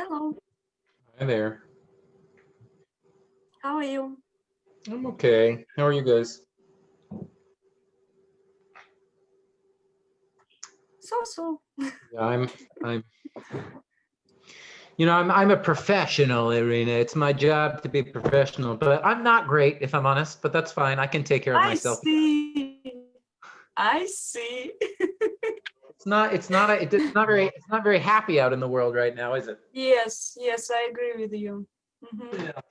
Hello, Hi there. how are you? I'm okay. How are you guys? So. Yeah, I'm I'm a professional, Irina. It's my job to be professional, but I'm not great if I'm honest, but that's fine. I can take care of I myself. see. I see. It's not very happy out in the world right now, is it? Yes, I agree with you. Mhm. Yeah.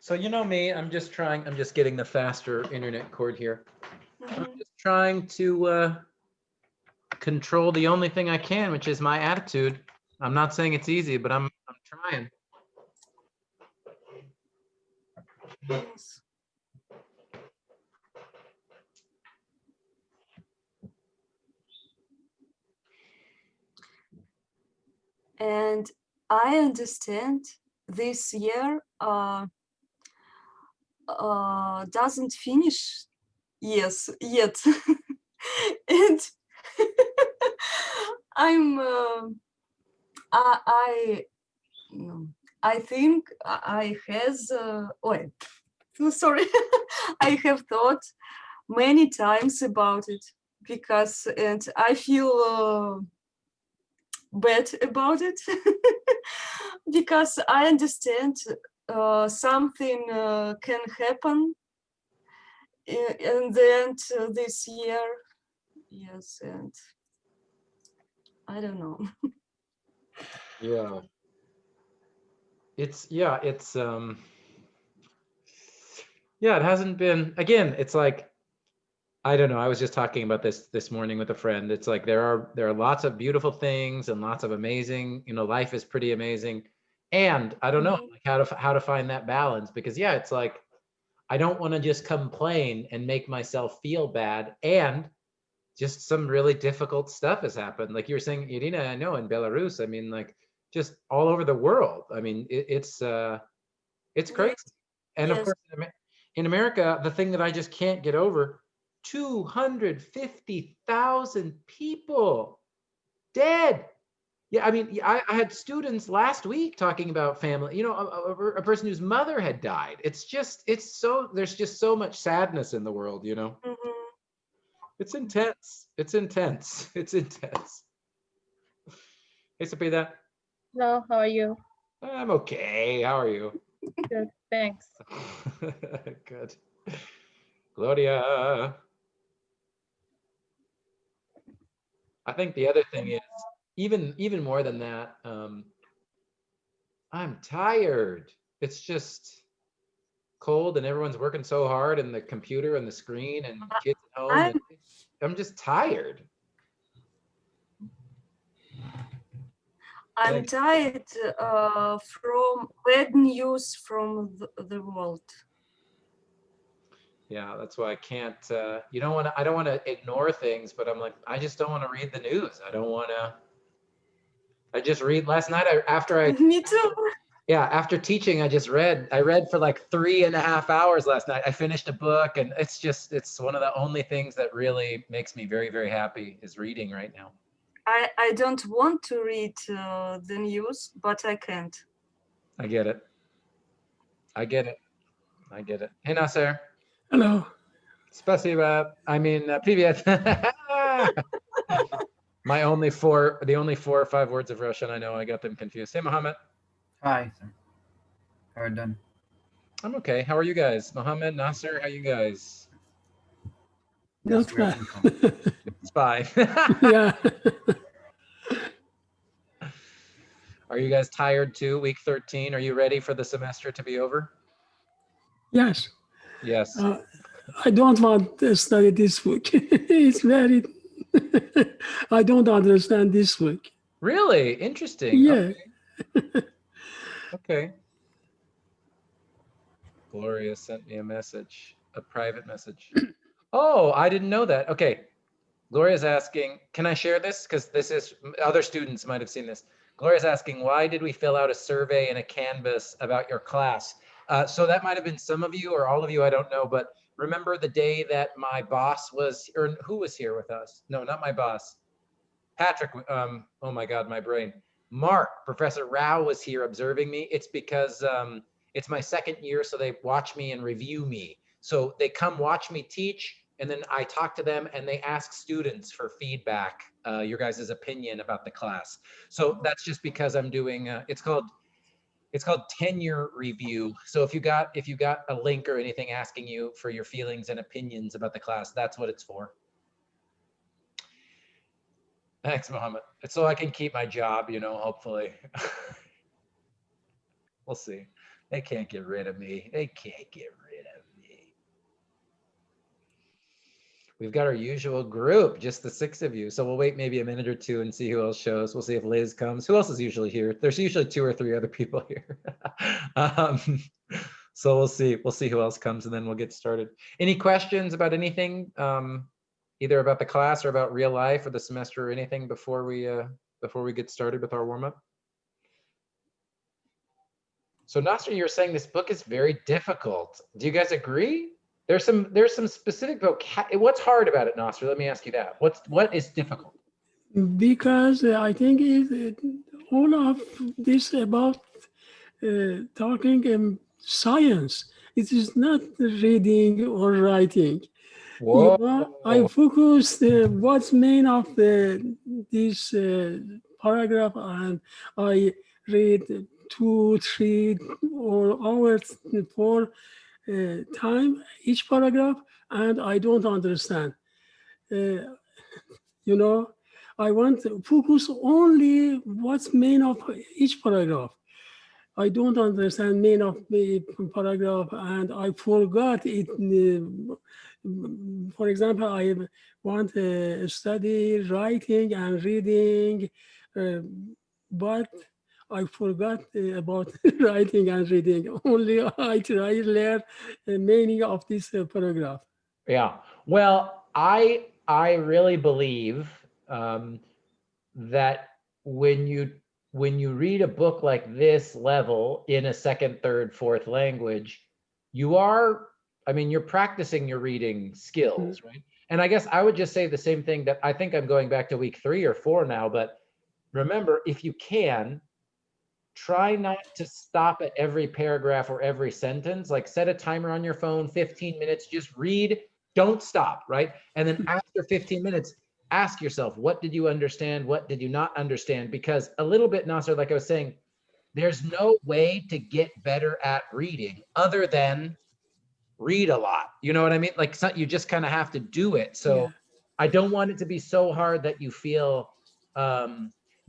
So you know me, I'm just getting the faster internet cord here. I'm Mhm. just trying to control the only thing I can, which is my attitude. I'm not saying it's easy, but I'm trying. Yes. And I understand this year doesn't finish yet. And I'm I no, I think I has wait, sorry. I have thought many times about it because and I feel bad about it because I understand something can happen in the end this year. Yes, and I don't know. Yeah. It's yeah, it hasn't been, again, it's like, I don't know, I was just talking about this morning with a friend. It's like there are lots of beautiful things and lots of amazing, life is pretty amazing. And I don't know Mhm. like how to find that balance, because yeah, it's like I don't want to just complain and make myself feel bad, and just some really difficult stuff has happened. Like you were saying, Irina, I know in Belarus, I mean, like just all over the world. I mean, it's crazy. Yes, And of yes. course, in America, the thing that I just can't get over, 250,000 people dead. Yeah, I mean, I had students last week talking about family, a person whose mother had died. There's just so much sadness in the world. Mhm. It's intense. It's intense. It's intense. Hey, Sapida. Hello, how are you? I'm okay. How are you? Good, thanks. Good. Gloria. I think the other thing is, even more than that, I'm tired. It's just cold and everyone's working so hard, and the computer and the screen and kids at home, I'm and I'm just tired. I'm Thanks. tired from bad news from the world. Yeah, that's why I can't. You don't want to. I don't want to ignore things, but I'm like, I just don't want to read the news. I don't want to. I just read last night. Me too. Yeah, after teaching, I just read. I read for like 3.5 hours last night. I finished a book, and it's one of the only things that really makes me very, very happy is reading right now. I don't want to read the news, but I can't. I get it. I get it. I get it. Hey, Nasser. Hello. Спасибо. I mean, привет. The only 4 or 5 words of Russian I know, I got them confused. Hey, Mohammed. Hi, sir. How are you doing? I'm okay. How are you guys? Mohammed, Nasser, how you guys? Not We're bad. doing fine. It's fine. Yeah. Are you guys tired too? Week 13. Are you ready for the semester to be over? Yes. Yes. I don't want to study this week. It's very. I don't understand this week. Really? Interesting. Yeah. Okay. Gloria sent me a message, a private message. Oh, I didn't know that. Okay. Gloria's asking, can I share this? Because other students might have seen this. Gloria's asking, why did we fill out a survey and a canvas about your class? So that might have been some of you or all of you, I don't know. But remember the day that my boss was, or who was here with us? No, not my boss. Patrick, oh my God, my brain. Mark, Professor Rao was here observing me. It's because it's my second year, so they watch me and review me. So they come watch me teach, and then I talk to them and they ask students for feedback, your guys' opinion about the class. So that's just because I'm doing, it's called tenure review. So if you got a link or anything asking you for your feelings and opinions about the class, that's what it's for. Thanks, Mohammed. It's so I can keep my job, you know, hopefully. We'll see. They can't get rid of me. They can't get rid of me. We've got our usual group, just the 6 of you. So we'll wait maybe a minute or two and see who else shows. We'll see if Liz comes. Who else is usually here? There's usually 2 or 3 other people here. So we'll see. We'll see who else comes and then we'll get started. Any questions about anything, either about the class or about real life or the semester or anything before we get started with our warm-up? So Nasser, you're saying this book is very difficult. Do you guys agree? There's some specific what's hard about it, Nasser? Let me ask you that. What is difficult? Because I think all of this about talking science. It is not reading or writing. Whoa. You know, I focused what's main of this paragraph, and I read 2, 3 or hours for time each paragraph, and I don't understand. You know, I want to focus only what's main of each paragraph. I don't understand main of the paragraph, and I forgot it. For example, I want to study writing and reading, but I forgot about writing and reading. Only I try to learn the meaning of this paragraph. Yeah. Well, I really believe that when you read a book like this level in a second, third, fourth language, you're practicing your reading skills, right? And I guess I would just say the same thing that I think I'm going back to week 3 or 4 now, but remember, if you can, try not to stop at every paragraph or every sentence. Like set a timer on your phone, 15 minutes, just read, don't stop, right? And then after 15 minutes, ask yourself, what did you understand? What did you not understand? Because a little bit, Nasser, like I was saying, there's no way to get better at reading other than read a lot. You know what I mean? Like you just kind of have to do it. So Yeah. I don't want it to be so hard that you feel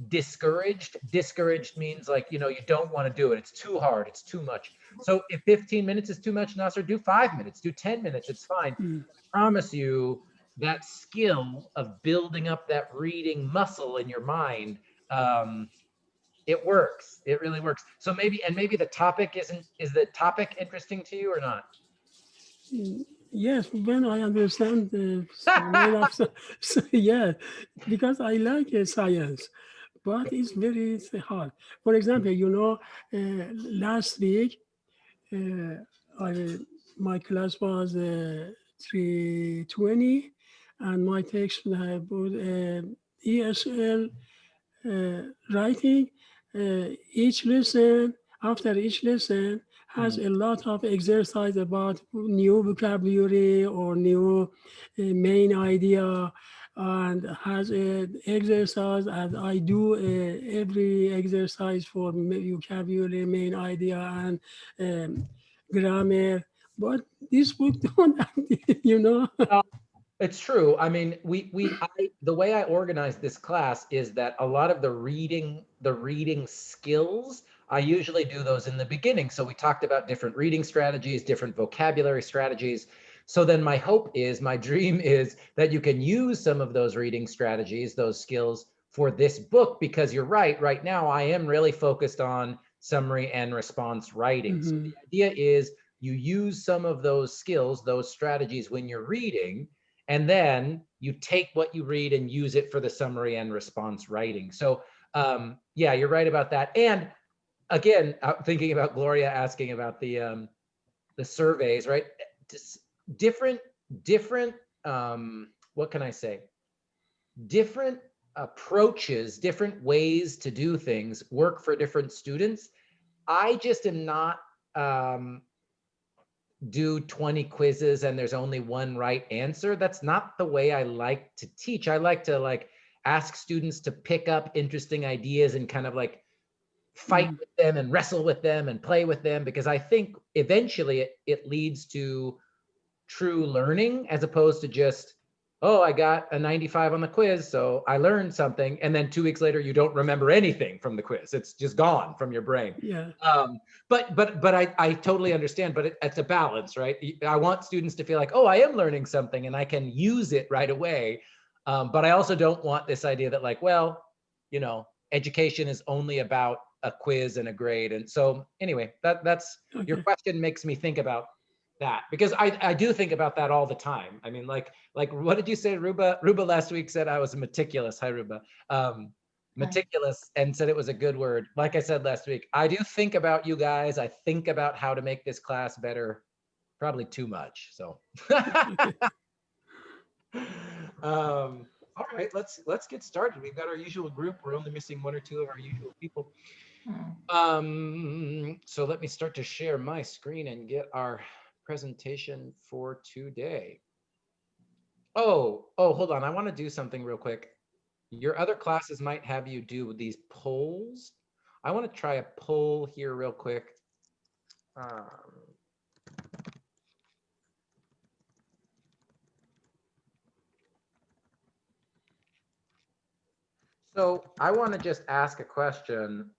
discouraged. Discouraged means like, you don't want to do it. It's too hard. It's too much. So if 15 minutes is too much, Nasser, do 5 minutes, do 10 minutes. It's fine. I promise you that skill of building up that reading muscle in your mind, it works. It really works. So maybe the topic is the topic interesting to you or not? Yes, when I understand the main of yeah, because I like science, but it's very hard. For example, last week my class was 320, and my text was ESL writing. Each lesson, after each lesson, has a lot of exercise about new vocabulary or new main idea, and has an exercise, and I do every exercise for vocabulary, main idea, and grammar. But this book don't, It's true. I mean, the way I organize this class is that a lot of the reading skills, I usually do those in the beginning. So we talked about different reading strategies, different vocabulary strategies. So then my dream is that you can use some of those reading strategies, those skills for this book, because you're right now I am really focused on summary and response writing. So the idea is you use some of those skills, those strategies when you're reading, and then you take what you read and use it for the summary and response writing. So yeah, you're right about that. And again, thinking about Gloria asking about the surveys, right? Different what can I say? Different approaches, different ways to do things work for different students. I just am not do 20 quizzes and there's only one right answer. That's not the way I like to teach. I like to ask students to pick up interesting ideas and kind of fight with them and wrestle with them and play with them, because I think eventually it leads to true learning, as opposed to just, oh, I got a 95 on the quiz, so I learned something, and then 2 weeks later you don't remember anything from the quiz. It's just gone from your brain. Yeah. But I totally understand, but it's a balance, right? I want students to feel like, oh, I am learning something and I can use it right away. But I also don't want this idea that well, education is only about a quiz and a grade. And so anyway, that's Okay. your question makes me think about that, because I do think about that all the time. I mean, like what did you say, Ruba? Ruba last week said I was meticulous. Hi, Ruba. Meticulous, and said it was a good word. Like I said last week, I do think about you guys. I think about how to make this class better, probably too much. So, all right, let's get started. We've got our usual group. We're only missing 1 or 2 of our usual people. So let me start to share my screen and get our presentation for today. Oh, hold on. I want to do something real quick. Your other classes might have you do these polls. I want to try a poll here real quick. So I want to just ask a question.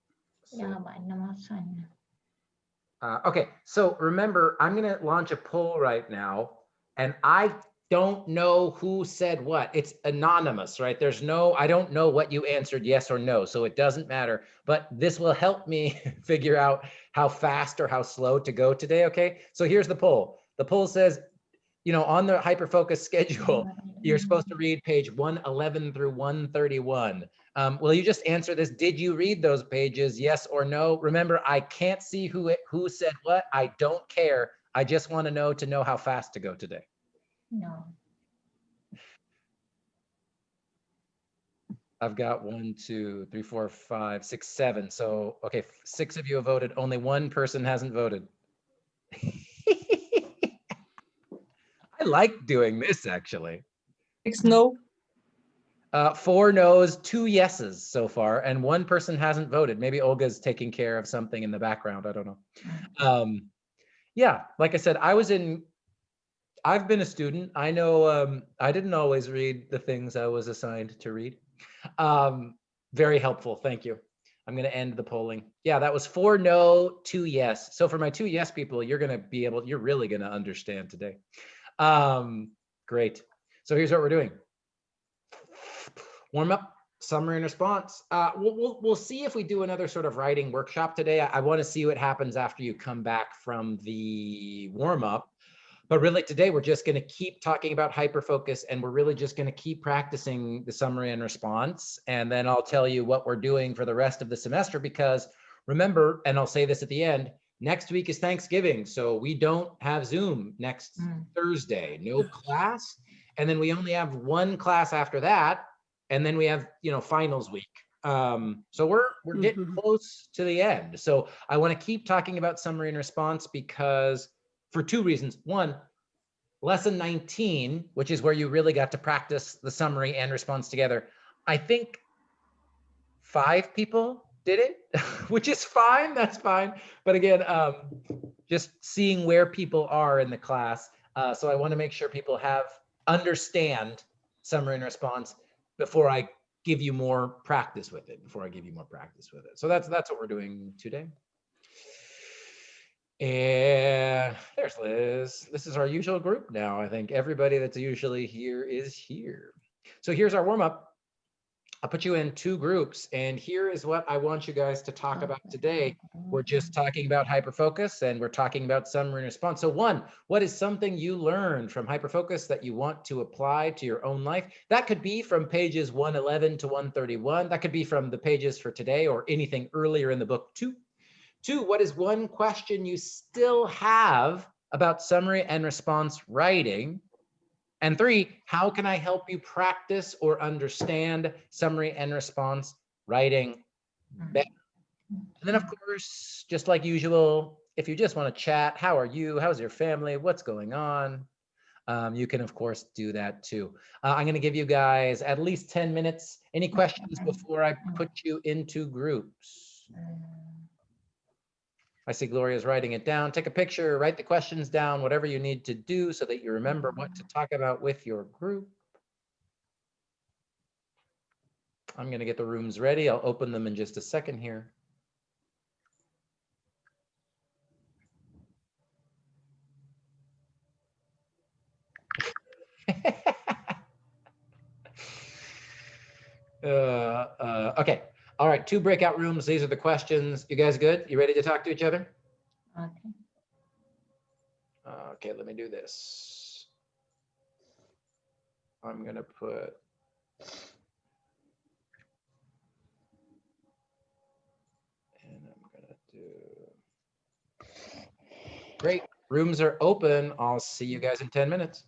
Okay, so remember, I'm going to launch a poll right now, and I don't know who said what. It's anonymous, right? I don't know what you answered, yes or no, so it doesn't matter. But this will help me figure out how fast or how slow to go today, okay? So here's the poll. The poll says, on the hyperfocus schedule, you're supposed to read page 111 through 131. Will you just answer this? Did you read those pages, yes or no? Remember, I can't see who said what. I don't care. I just want to know how fast to go today. No. I've got 1, 2, 3, 4, 5, 6, 7. So, okay, 6 of you have voted. Only 1 person hasn't voted. I like doing this, actually. 6 no. 4 no's, 2 yeses so far, and 1 person hasn't voted. Maybe Olga's taking care of something in the background. I don't know. Yeah, like I said, I've been a student. I know I didn't always read the things I was assigned to read. Very helpful. Thank you. I'm going to end the polling. Yeah, that was 4 no, 2 yes. So for my 2 yes people, you're really going to understand today. Great. So here's what we're doing. Warm up, summary and response. We'll see if we do another sort of writing workshop today. I want to see what happens after you come back from the warm up. But really today, we're just going to keep talking about hyperfocus, and we're really just going to keep practicing the summary and response. And then I'll tell you what we're doing for the rest of the semester, because remember, and I'll say this at the end, next week is Thanksgiving. So we don't have Zoom next Thursday, no class. And then we only have 1 class after that. And then we have, finals week. So we're getting close to the end. So I want to keep talking about summary and response because for 2 reasons. 1, lesson 19, which is where you really got to practice the summary and response together. I think 5 people did it, which is fine. That's fine. But again, just seeing where people are in the class. So I want to make sure people understand summary and response before I give you more practice with it, So that's what we're doing today. And there's Liz. This is our usual group now. I think everybody that's usually here is here. So here's our warm up. I'll put you in 2 groups, and here is what I want you guys to talk about today. We're just talking about hyperfocus, and we're talking about summary and response. So 1, what is something you learned from hyperfocus that you want to apply to your own life? That could be from pages 111 to 131. That could be from the pages for today or anything earlier in the book too. 2, what is 1 question you still have about summary and response writing? And 3, how can I help you practice or understand summary and response writing better? And then, of course, just like usual, if you just want to chat, how are you? How's your family? What's going on? You can, of course, do that too. I'm going to give you guys at least 10 minutes. Any questions before I put you into groups? I see Gloria's writing it down. Take a picture, write the questions down, whatever you need to do so that you remember what to talk about with your group. I'm going to get the rooms ready. I'll open them in just a second here. Okay. All right. 2 breakout rooms. These are the questions. You guys good? You ready to talk to each other? Okay. Okay, let me do this. I'm going to put. And I'm going to do. Great. Rooms are open. I'll see you guys in 10 minutes.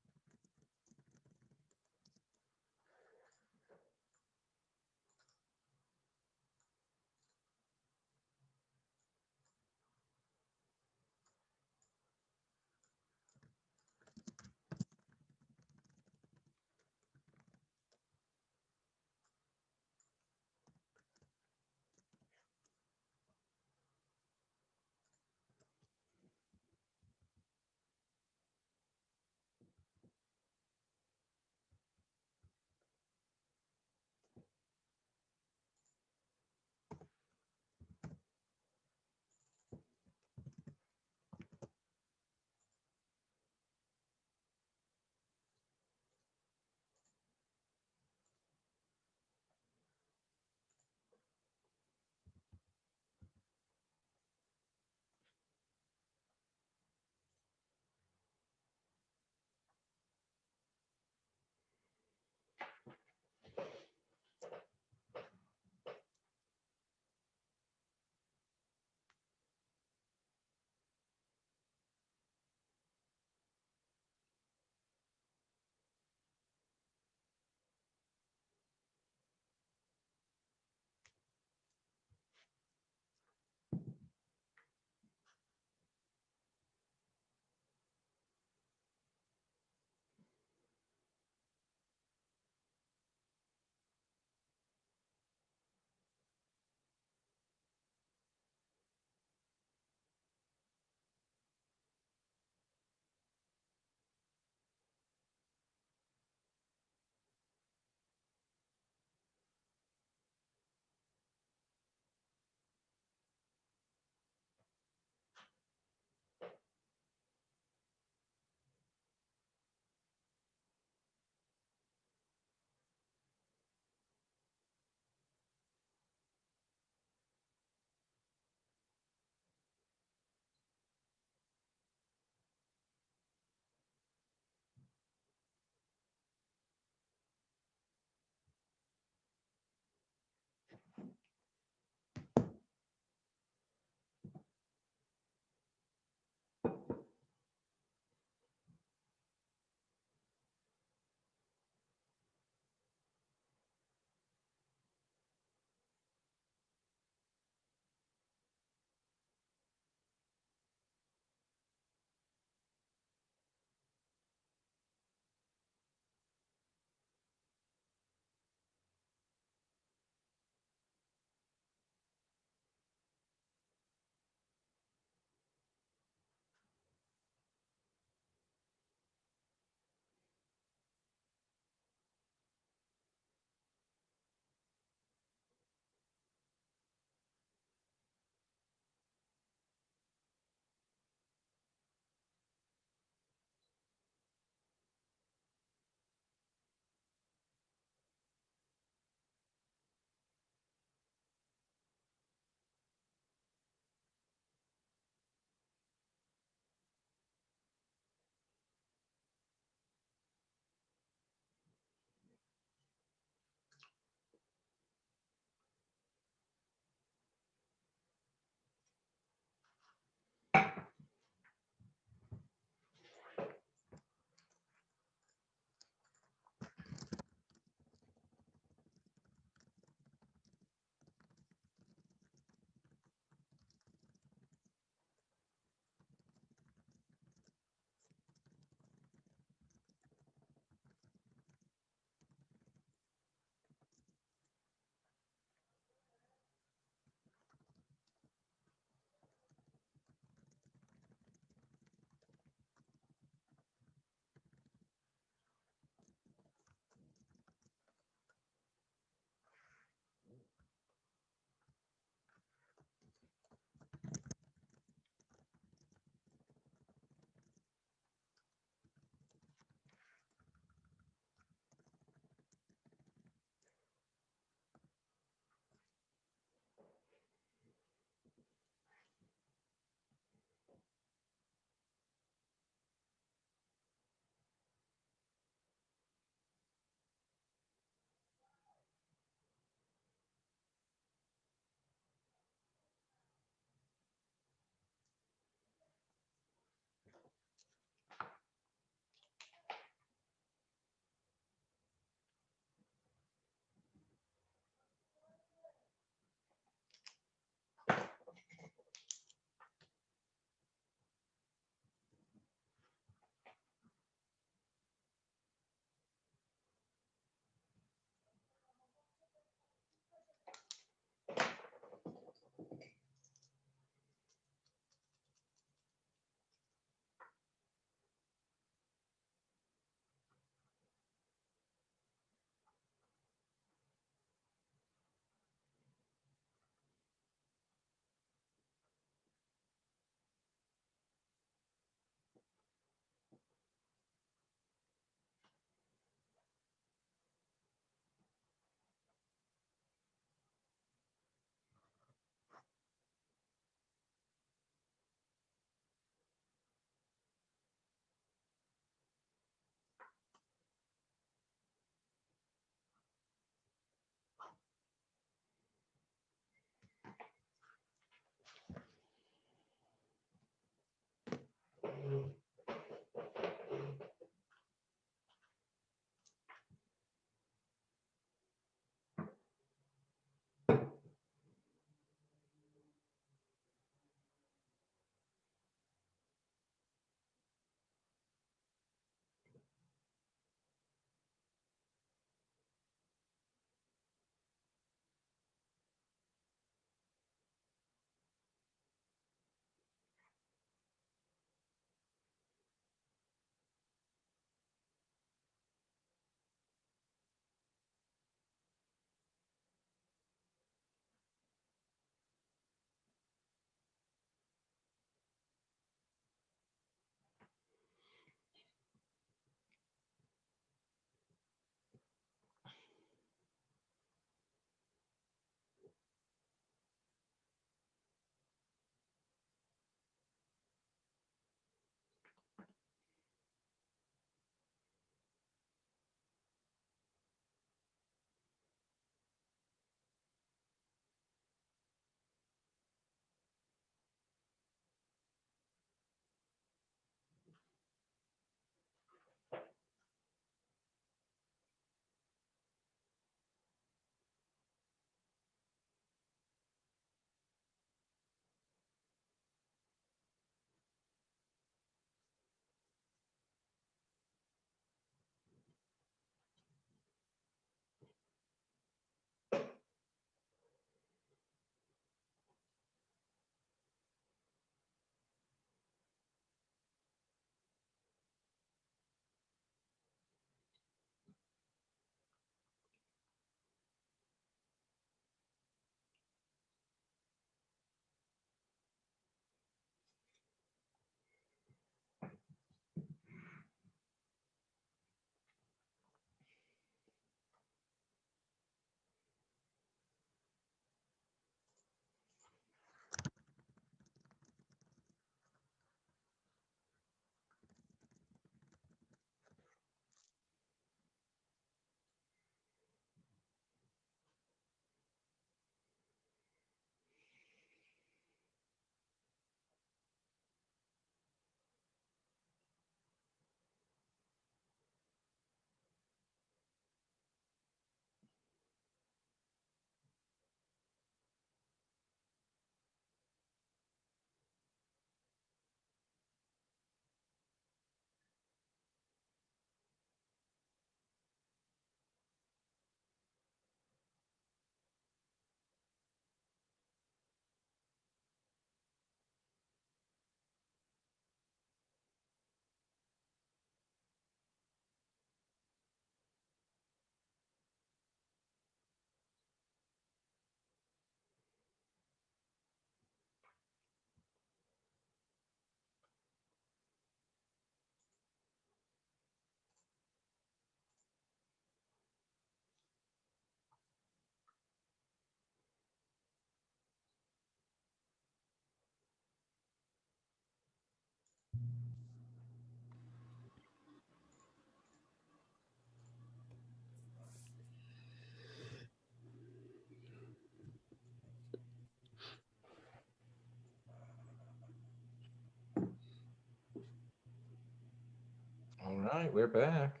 right, we're back.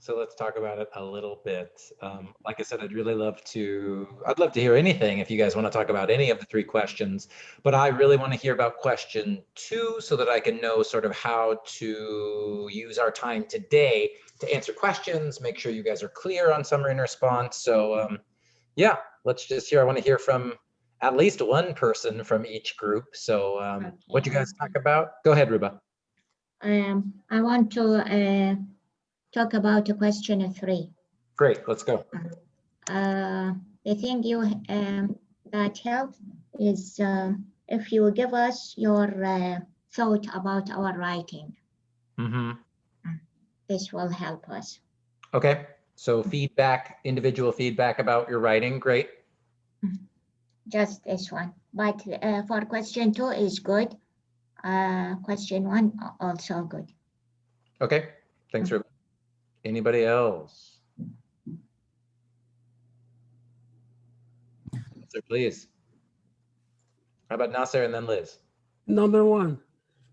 So let's talk about it a little bit. Like I said, I'd love to hear anything if you guys want to talk about any of the three questions, but I really want to hear about question 2 so that I can know sort of how to use our time today to answer questions, make sure you guys are clear on summary and response. So yeah, let's just hear, I want to hear from at least one person from each group. So what you guys talk about? Go ahead, Ruba. I want to talk about question 3. Great, let's go. The thing that helps is if you give us your thought about our writing. Mm-hmm. This will help us. Okay, so feedback, individual feedback about your writing, great. Just this one, but for question 2 is good. Question 1 also good. Okay, thanks, Ruben. Anybody else? Nasser, please. How about Nasser and then Liz? Number 1.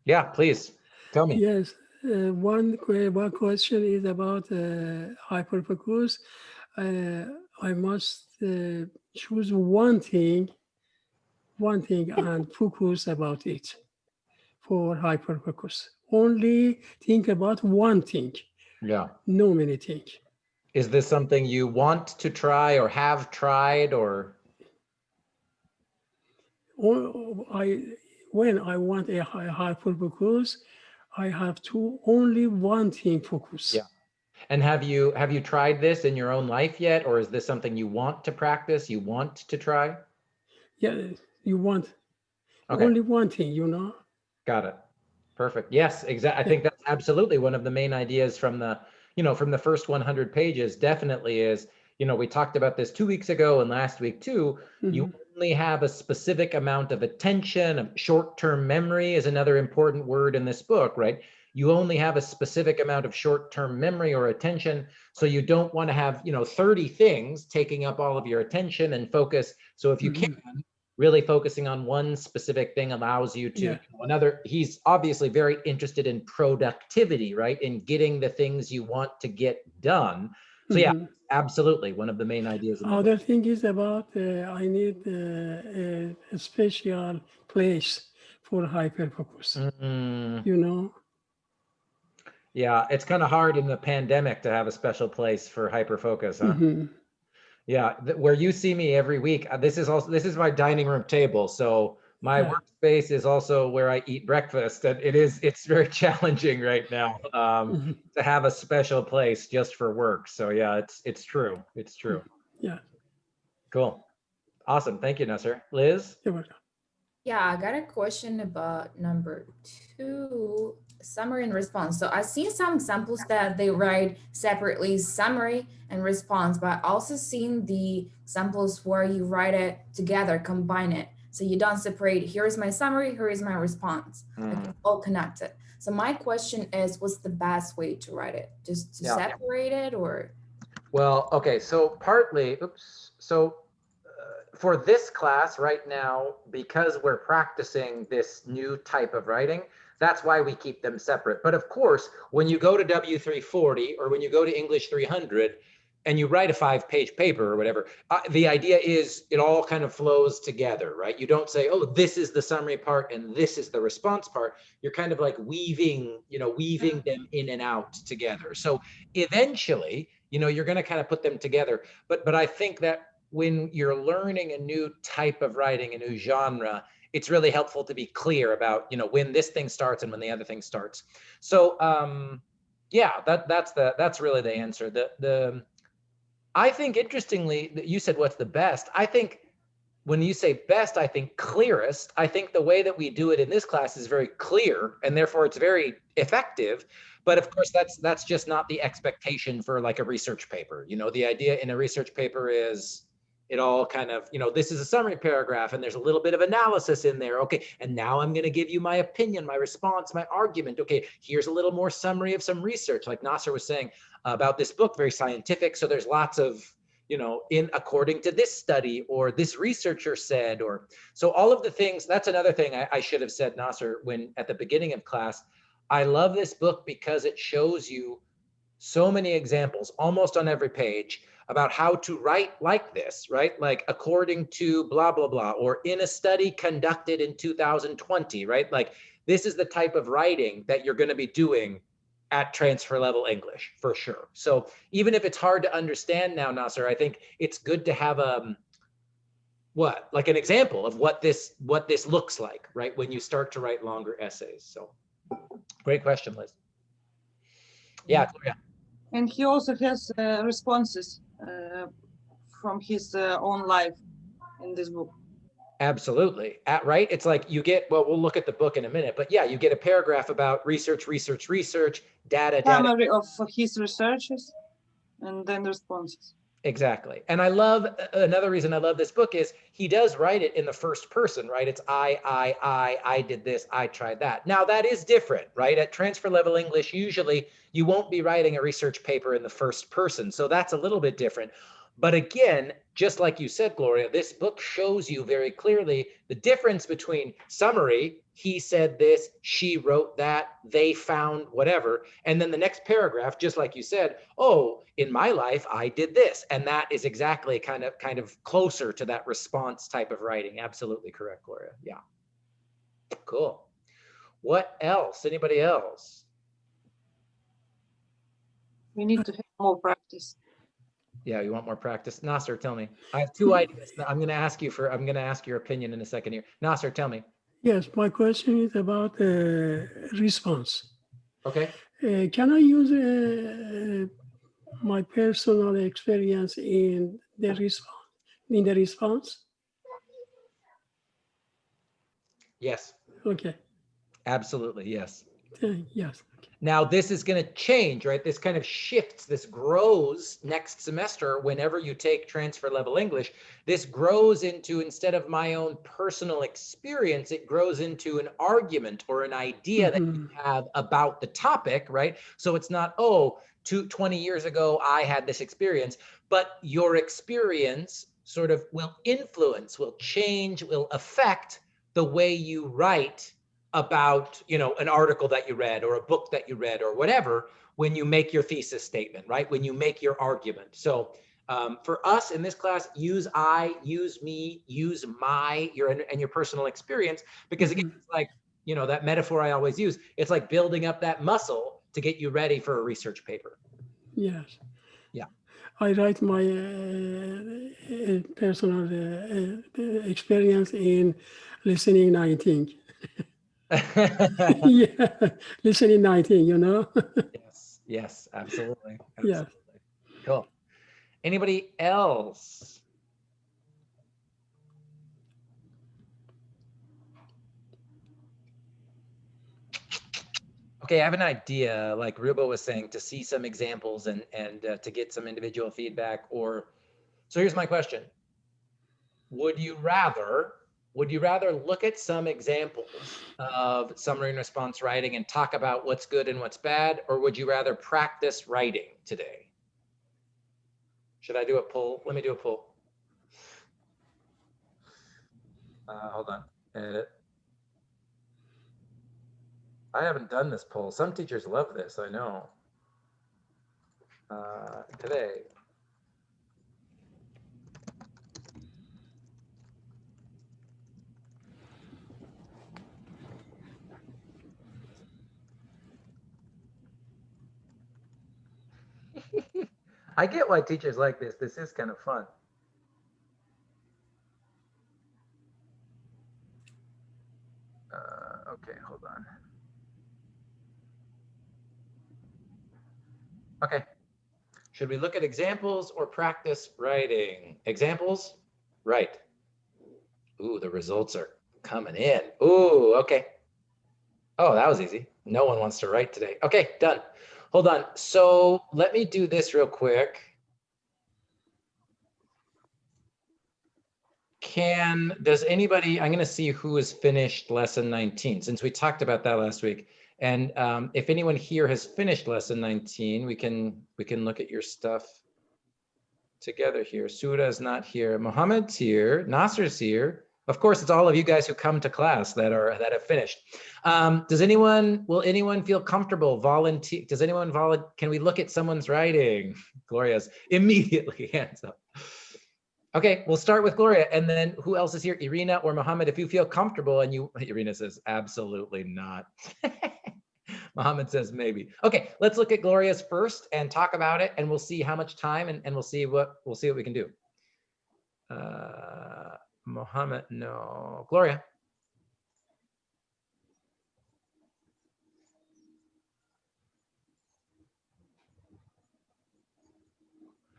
Yeah, please, tell me. Yes, one question is about hyperfocus. I must choose one thing and focus about it for hyperfocus. Only think about one thing, Yeah. no many things. Is this something you want to try or have tried or? When I want a hyperfocus, I have to only one thing focus. Yeah. And have you tried this in your own life yet, or is this something you want to practice, you want to try? Yeah, you want Okay. only one thing, you know? Got it. Perfect. Yes, exactly. I think that's absolutely one of the main ideas from the, from the first 100 pages definitely is, we talked about this 2 weeks ago and last week too. You only have a specific amount of attention. Short-term memory is another important word in this book, right? You only have a specific amount of short-term memory or attention. So you don't want to have, 30 things taking up all of your attention and focus. So if you can, really focusing on one specific thing allows you to he's obviously very interested in productivity, right? In getting the things you want to get done. So yeah, absolutely. One of the main ideas. Other thing is about, I need a special place for hyperfocus, you know? Yeah, it's kind of hard in the pandemic to have a special place for hyperfocus, huh? Yeah, where you see me every week, this is my dining room table. So my workspace is also where I eat breakfast, and it's very challenging right now to have a special place just for work. So yeah, it's true. It's true. Yeah. Cool. Awesome. Thank you, Nasser. Liz? You're welcome. Yeah, I got a question about number 2, summary and response. So I've seen some examples that they write separately summary and response, but I also seen the examples where you write it together, combine it. So you don't separate, here is my summary, here is my response. Like it's all connected. So my question is, what's the best way to write it? Just to separate it or? Well, okay, so partly, for this class right now, because we're practicing this new type of writing, that's why we keep them separate. But of course, when you go to W340 or when you go to English 300 and you write a 5-page paper or whatever, the idea is it all kind of flows together, right? You don't say, oh, this is the summary part and this is the response part. You're kind of like weaving them in and out together. So eventually, you're going to kind of put them together. But I think that when you're learning a new type of writing, a new genre, it's really helpful to be clear about, when this thing starts and when the other thing starts. So yeah, that's really the answer. I think interestingly, you said what's the best. I think when you say best, I think clearest. I think the way that we do it in this class is very clear, and therefore it's very effective. But of course, that's just not the expectation for like a research paper. The idea in a research paper is it all kind of, this is a summary paragraph and there's a little bit of analysis in there. Okay, and now I'm going to give you my opinion, my response, my argument. Okay, here's a little more summary of some research, like Nasser was saying about this book, very scientific. So there's lots of, in according to this study or this researcher said, or so all of the things. That's another thing I should have said, Nasser, when at the beginning of class. I love this book because it shows you so many examples, almost on every page, about how to write like this, right? Like according to blah, blah, blah, or in a study conducted in 2020, right? Like this is the type of writing that you're going to be doing at transfer level English for sure. So even if it's hard to understand now, Nasser, I think it's good to have like an example of what this looks like, right? When you start to write longer essays. So great question, Liz. Yeah, Gloria. And he also has responses from his own life in this book. Absolutely. Right. It's like you get, well, we'll look at the book in a minute, but yeah, you get a paragraph about research, data. Summary of his researches and then responses. Exactly. And I love, another reason I love this book is he does write it in the first person, right? It's I did this, I tried that. Now that is different, right? At transfer level English, usually you won't be writing a research paper in the first person. So that's a little bit different. But again, just like you said, Gloria, this book shows you very clearly the difference between summary, he said this, she wrote that, they found whatever, and then the next paragraph, just like you said, oh, in my life, I did this. And that is exactly kind of closer to that response type of writing. Absolutely correct, Gloria. Yeah. Cool. What else? Anybody else? We need to have more practice. Yeah, you want more practice? Nasser, tell me. I have two ideas. I'm going to ask your opinion in a second here. Nasser, tell me. Yes, my question is about response. Okay. Can I use my personal experience in the response? Yes. Okay. Absolutely. Yes. Yes. Okay. Now this is going to change, right? This kind of shifts, this grows next semester whenever you take transfer level English. This grows into, instead of my own personal experience, it grows into an argument or an idea that you have about the topic, right? So it's not, 20 years ago, I had this experience, but your experience sort of will influence, will change, will affect the way you write about, an article that you read or a book that you read or whatever, when you make your thesis statement, right? When you make your argument. So for us in this class, use I, use me, use my, your personal experience, because again, it's like, that metaphor I always use, it's like building up that muscle to get you ready for a research paper. Yes. Yeah. I write my personal experience in listening 19. Yeah, listening 19, Yes, absolutely. Yeah. Cool. Anybody else? Okay, I have an idea, like Rubo was saying, to see some examples and to get some individual feedback. So here's my question. Would you rather look at some examples of summary and response writing and talk about what's good and what's bad, or would you rather practice writing today? Should I do a poll? Let me do a poll. Hold on. Edit. I haven't done this poll. Some teachers love this, I know. Today. I get why teachers like this. This is kind of fun. Okay, hold on. Okay. Should we look at examples or practice writing? Examples? Right. Ooh, the results are coming in. Ooh, okay. Oh, that was easy. No one wants to write today. Okay, done. Hold on. So let me do this real quick. Does anybody, I'm going to see who has finished lesson 19, since we talked about that last week. And if anyone here has finished lesson 19, we can look at your stuff together here. Surah is not here. Mohammed's here. Nasser's here. Of course, it's all of you guys who come to class that have finished. Will anyone feel comfortable volunteer? Does anyone volunteer? Can we look at someone's writing? Gloria's immediately hands up. Okay, we'll start with Gloria, and then who else is here? Irina or Mohammed, if you feel comfortable. And Irina says, absolutely not. Mohammed says maybe. Okay, let's look at Gloria's first and talk about it, and we'll see how much time, and we'll see what we can do. Mohammed, no. Gloria.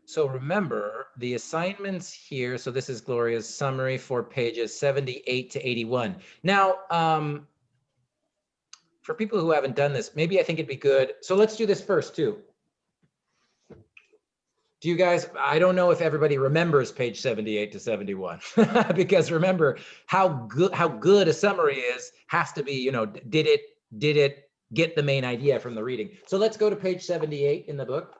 So remember the assignments here. So this is Gloria's summary for pages 78 to 81. Now, for people who haven't done this, maybe I think it'd be good. So let's do this first too. Do you guys, I don't know if everybody remembers page 78 to 71, because remember how good a summary is has to be, you know, did it get the main idea from the reading? So let's go to page 78 in the book.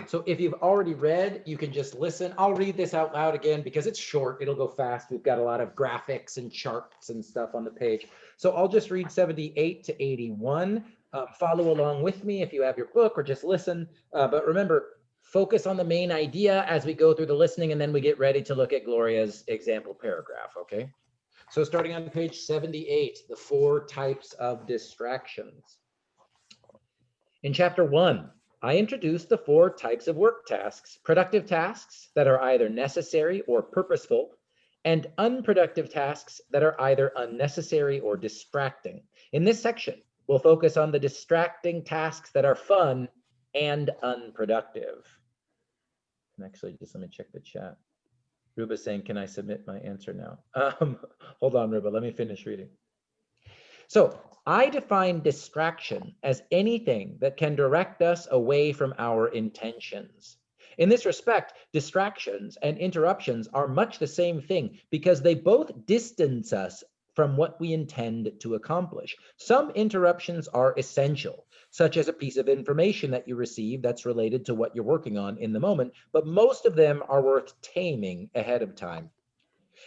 So if you've already read, you can just listen. I'll read this out loud again because it's short. It'll go fast. We've got a lot of graphics and charts and stuff on the page. So I'll just read 78 to 81. Follow along with me if you have your book, or just listen. But remember, focus on the main idea as we go through the listening, and then we get ready to look at Gloria's example paragraph, okay? So starting on page 78, the 4 types of distractions. In chapter 1, I introduced the 4 types of work tasks: productive tasks that are either necessary or purposeful, and unproductive tasks that are either unnecessary or distracting. In this section, we'll focus on the distracting tasks that are fun and unproductive. And actually, just let me check the chat. Ruba's saying, can I submit my answer now? Hold on, Ruba, let me finish reading. So I define distraction as anything that can direct us away from our intentions. In this respect, distractions and interruptions are much the same thing because they both distance us from what we intend to accomplish. Some interruptions are essential, such as a piece of information that you receive that's related to what you're working on in the moment, but most of them are worth taming ahead of time.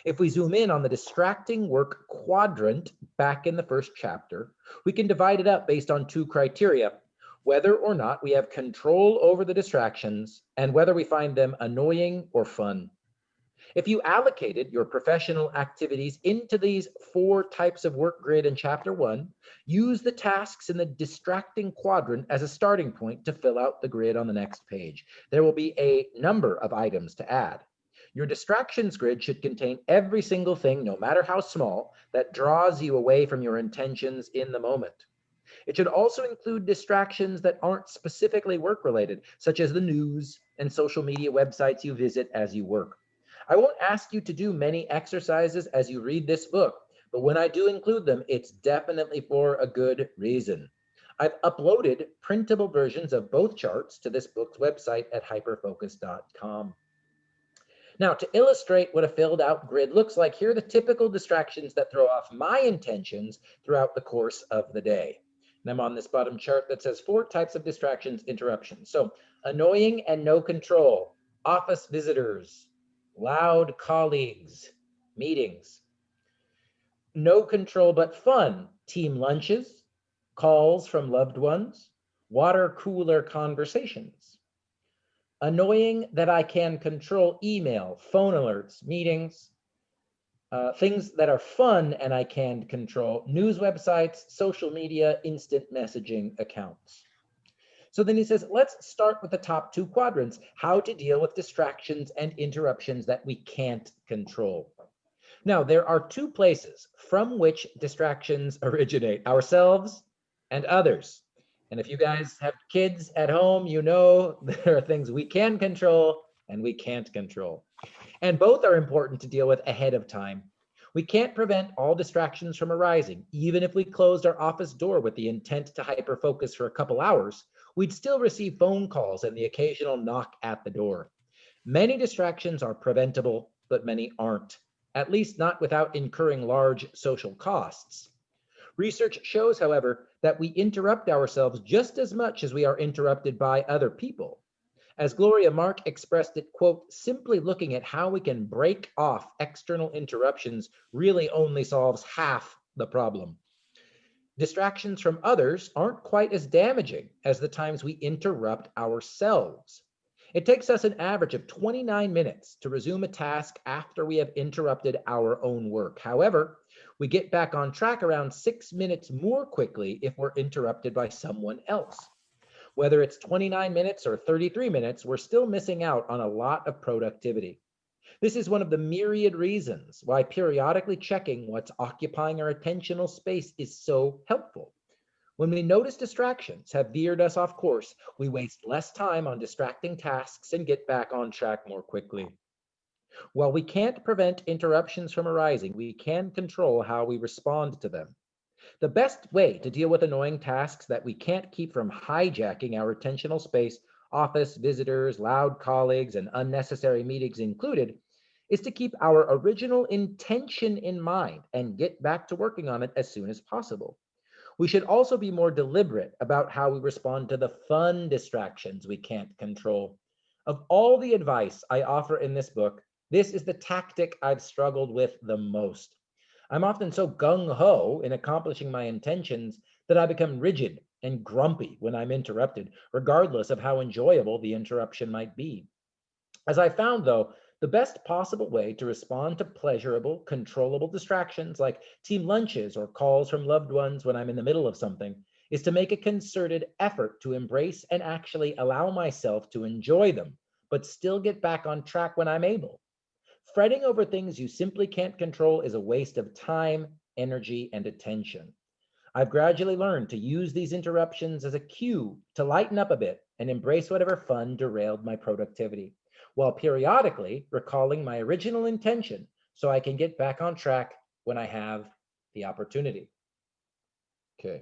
If we zoom in on the distracting work quadrant back in the first chapter, we can divide it up based on 2 criteria: whether or not we have control over the distractions and whether we find them annoying or fun. If you allocated your professional activities into these 4 types of work grid in chapter 1, use the tasks in the distracting quadrant as a starting point to fill out the grid on the next page. There will be a number of items to add. Your distractions grid should contain every single thing, no matter how small, that draws you away from your intentions in the moment. It should also include distractions that aren't specifically work-related, such as the news and social media websites you visit as you work. I won't ask you to do many exercises as you read this book, but when I do include them, it's definitely for a good reason. I've uploaded printable versions of both charts to this book's website at hyperfocus.com. Now, to illustrate what a filled out grid looks like, here are the typical distractions that throw off my intentions throughout the course of the day. And I'm on this bottom chart that says 4 types of distractions, interruptions. So annoying and no control, office visitors, loud colleagues, meetings. No control but fun, team lunches, calls from loved ones, water cooler conversations. Annoying that I can control: email, phone alerts, meetings. Things that are fun and I can control: news websites, social media, instant messaging accounts. So then he says, let's start with the top 2 quadrants: how to deal with distractions and interruptions that we can't control. Now, there are 2 places from which distractions originate: ourselves and others. And if you guys have kids at home, you know there are things we can control and we can't control. And both are important to deal with ahead of time. We can't prevent all distractions from arising. Even if we closed our office door with the intent to hyper-focus for a couple hours, we'd still receive phone calls and the occasional knock at the door. Many distractions are preventable, but many aren't, at least not without incurring large social costs. Research shows, however, that we interrupt ourselves just as much as we are interrupted by other people. As Gloria Mark expressed it, quote, simply looking at how we can break off external interruptions really only solves half the problem. Distractions from others aren't quite as damaging as the times we interrupt ourselves. It takes us an average of 29 minutes to resume a task after we have interrupted our own work. However, we get back on track around 6 minutes more quickly if we're interrupted by someone else. Whether it's 29 minutes or 33 minutes, we're still missing out on a lot of productivity. This is one of the myriad reasons why periodically checking what's occupying our attentional space is so helpful. When we notice distractions have veered us off course, we waste less time on distracting tasks and get back on track more quickly. While we can't prevent interruptions from arising, we can control how we respond to them. The best way to deal with annoying tasks that we can't keep from hijacking our attentional space, office visitors, loud colleagues, and unnecessary meetings included, is to keep our original intention in mind and get back to working on it as soon as possible. We should also be more deliberate about how we respond to the fun distractions we can't control. Of all the advice I offer in this book, this is the tactic I've struggled with the most. I'm often so gung-ho in accomplishing my intentions that I become rigid and grumpy when I'm interrupted, regardless of how enjoyable the interruption might be. As I found, though, the best possible way to respond to pleasurable, controllable distractions like team lunches or calls from loved ones when I'm in the middle of something is to make a concerted effort to embrace and actually allow myself to enjoy them, but still get back on track when I'm able. Fretting over things you simply can't control is a waste of time, energy, and attention. I've gradually learned to use these interruptions as a cue to lighten up a bit and embrace whatever fun derailed my productivity, while periodically recalling my original intention so I can get back on track when I have the opportunity. Okay.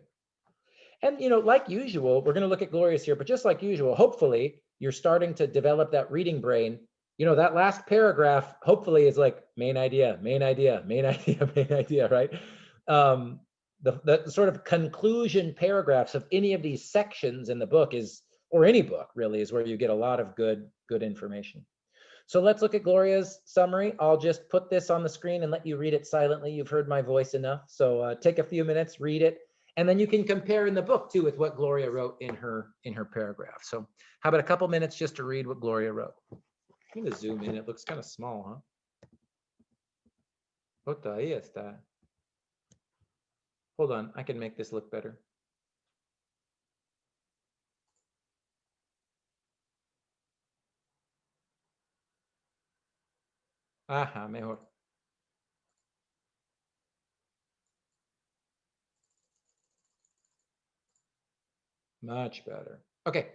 And, like usual, we're going to look at Gloria's here, but just like usual, hopefully you're starting to develop that reading brain. That last paragraph, hopefully is like main idea, main idea, main idea, main idea, right? The sort of conclusion paragraphs of any of these sections in the book is, or any book really, is where you get a lot of good information. So let's look at Gloria's summary. I'll just put this on the screen and let you read it silently. You've heard my voice enough. So take a few minutes, read it, and then you can compare in the book too with what Gloria wrote in her paragraph. So how about a couple minutes just to read what Gloria wrote? I'm going to zoom in. It looks kind of small, huh? Ahí está. Hold on, I can make this look better. Ajá, mejor. Much better. Okay.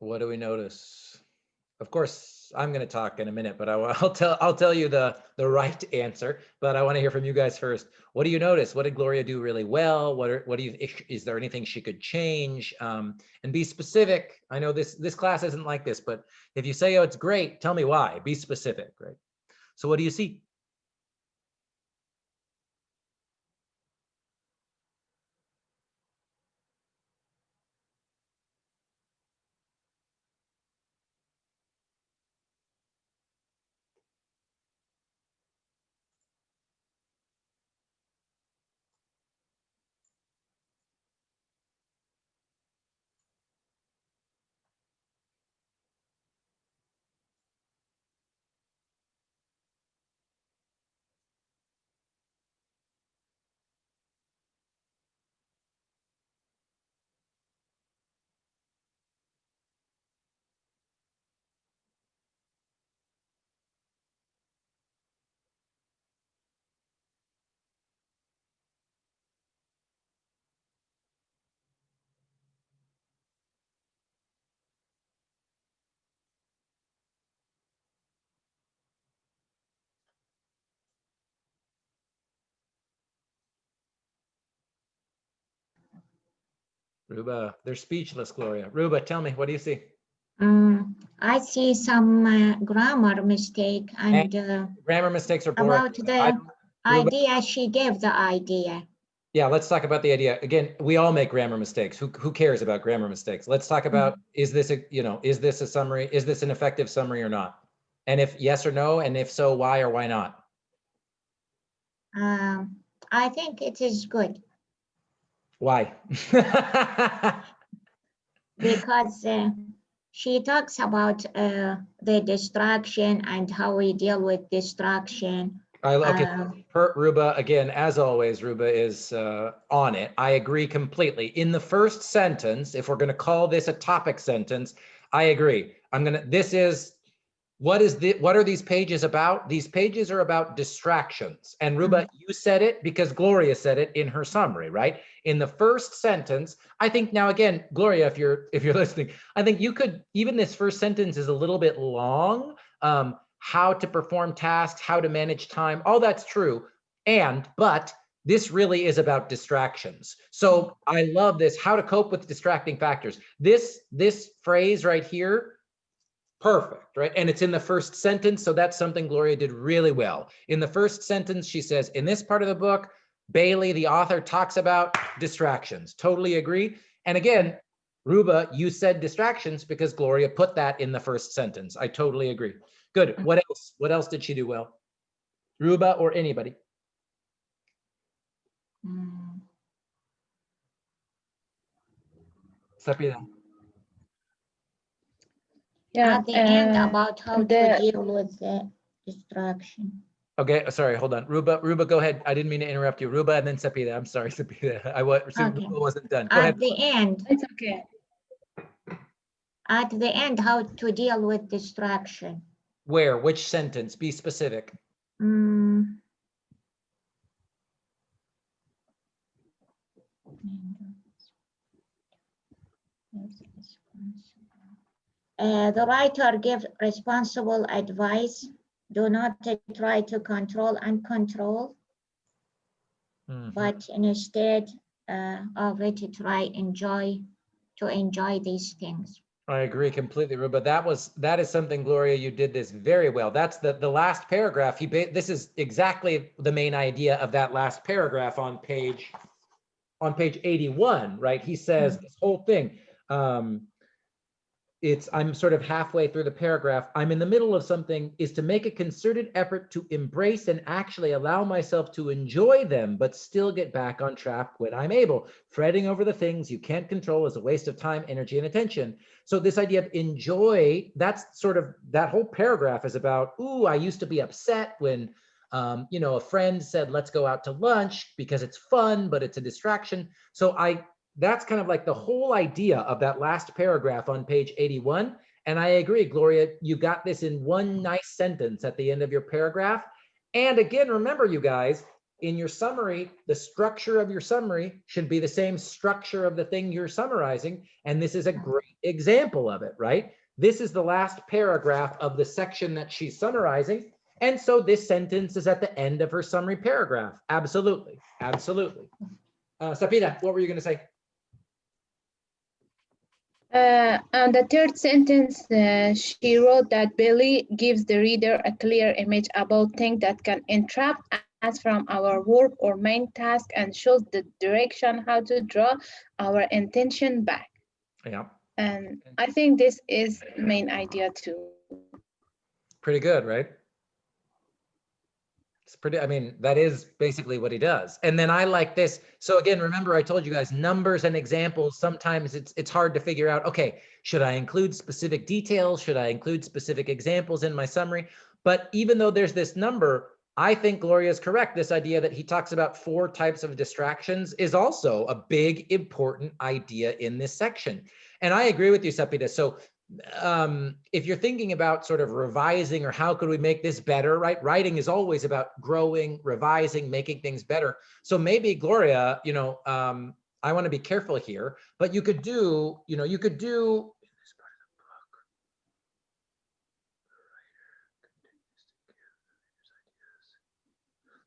What do we notice? of course, I'm going to talk in a minute, but I'll tell you the right answer. But I want to hear from you guys first. What do you notice? What did Gloria do really well? What do you? Is there anything she could change? And be specific. I know this class isn't like this, but if you say, "Oh, it's great," tell me why. Be specific, right? So, what do you see? Ruba, they're speechless, Gloria. Ruba, tell me, what do you see? I see some grammar mistake and Grammar mistakes are boring. about the idea, she gave the idea. Yeah, let's talk about the idea. Again, we all make grammar mistakes. Who cares about grammar mistakes? Let's talk about, is this a summary? Is this an effective summary or not? And if yes or no, and if so, why or why not? I think it is good Why? because she talks about the distraction and how we deal with distraction. Okay, Ruba, again, as always, Ruba is on it. I agree completely. In the first sentence, if we're going to call this a topic sentence, I agree. What are these pages about? These pages are about distractions. And Ruba, you said it because Gloria said it in her summary, right? In the first sentence, I think now again, Gloria, if you're listening, I think you could, even this first sentence is a little bit long. How to perform tasks, how to manage time, all that's true. But this really is about distractions. So I love this, how to cope with distracting factors. This phrase right here, perfect, right? And it's in the first sentence, so that's something Gloria did really well. In the first sentence, she says, in this part of the book, Bailey, the author, talks about distractions. Totally agree. And again, Ruba, you said distractions because Gloria put that in the first sentence. I totally agree. Good. What else? What else did she do well? Ruba or anybody? Sapira. Yeah. At the end, about how to deal with the distraction. Okay, sorry, hold on. Ruba, go ahead. I didn't mean to interrupt you. Ruba and then Sapira. I'm sorry, Sapira. Okay. Ruba wasn't done. Go ahead. At the end. It's okay. At the end, how to deal with distraction. Where? Which sentence? Be specific. The writer gives responsible advice. Do not try to control uncontrolled, but instead of it, try to enjoy these things. I agree completely, Ruba. That is something, Gloria, you did this very well. That's the last paragraph. This is exactly the main idea of that last paragraph on page 81, right? He says this whole thing. I'm sort of halfway through the paragraph. I'm in the middle of something is to make a concerted effort to embrace and actually allow myself to enjoy them, but still get back on track when I'm able. Fretting over the things you can't control is a waste of time, energy, and attention. So this idea of enjoy, that's sort of, that whole paragraph is about, ooh, I used to be upset when, a friend said, let's go out to lunch because it's fun, but it's a distraction. So that's kind of like the whole idea of that last paragraph on page 81. And I agree, Gloria, you got this in one nice sentence at the end of your paragraph. And again, remember, you guys, in your summary, the structure of your summary should be the same structure of the thing you're summarizing. And this is a great example of it, right? this is the last paragraph of the section that she's summarizing. And so this sentence is at the end of her summary paragraph. Absolutely, absolutely. Sapida, what were you going to say? On the third sentence, she wrote that Billy gives the reader a clear image about things that can entrap us from our work or main task and shows the direction how to draw our intention back. Yeah. And I think this is main idea too. Pretty good, right? It's pretty, I mean, that is basically what he does. And then I like this. So again, remember I told you guys numbers and examples, sometimes it's hard to figure out, okay, should I include specific details? Should I include specific examples in my summary? But even though there's this number, I think Gloria is correct. This idea that he talks about 4 types of distractions is also a big, important idea in this section. And I agree with you, Sapida. So if you're thinking about sort of revising or how could we make this better, right? Writing is always about growing, revising, making things better. So maybe Gloria, you know, I want to be careful here, but you could do, you know, you could do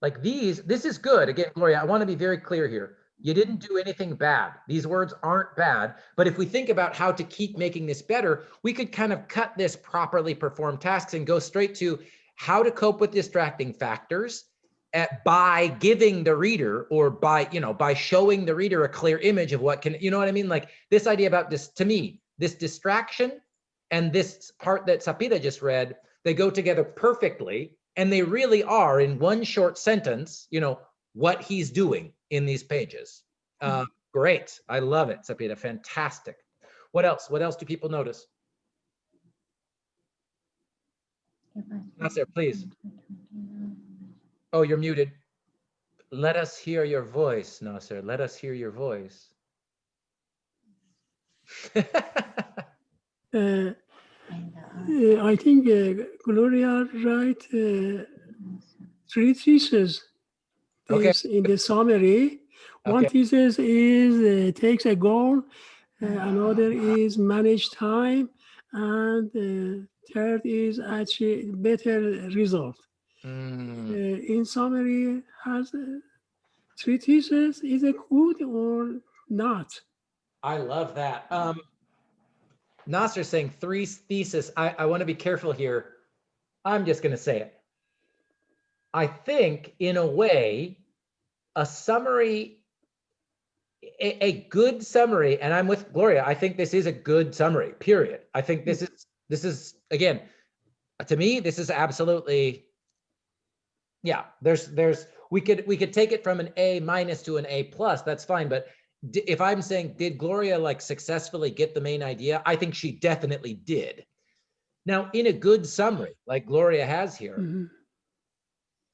like these. This is good. Again, Gloria, I want to be very clear here. You didn't do anything bad. These words aren't bad. But if we think about how to keep making this better, we could kind of cut this properly performed tasks and go straight to how to cope with distracting factors by giving the reader, or by, you know, by showing the reader a clear image of what can, you know what I mean? Like this idea about this, to me, this distraction and this part that Sapida just read, they go together perfectly. And they really are in one short sentence, you know, what he's doing in these pages. Great. I love it, Sapida. Fantastic. What else? What else do people notice? Nasser, please. Oh, you're muted. Let us hear your voice, Nasser. Let us hear your voice. I think Gloria write 3 theses. Okay. This in the summary. One Okay. thesis is takes a goal, another is manage time, and third is achieve better result. In summary, has 3 theses. Is it good or not? I love that. Nasser saying 3 theses. I want to be careful here. I'm just going to say it. I think in a way, a summary, a good summary, and I'm with Gloria, I think this is a good summary, period. I think this is again, to me, this is absolutely, yeah, we could take it from an A- to an A+, that's fine. But if I'm saying, did Gloria like successfully get the main idea? I think she definitely did. Now, in a good summary, like Gloria has here,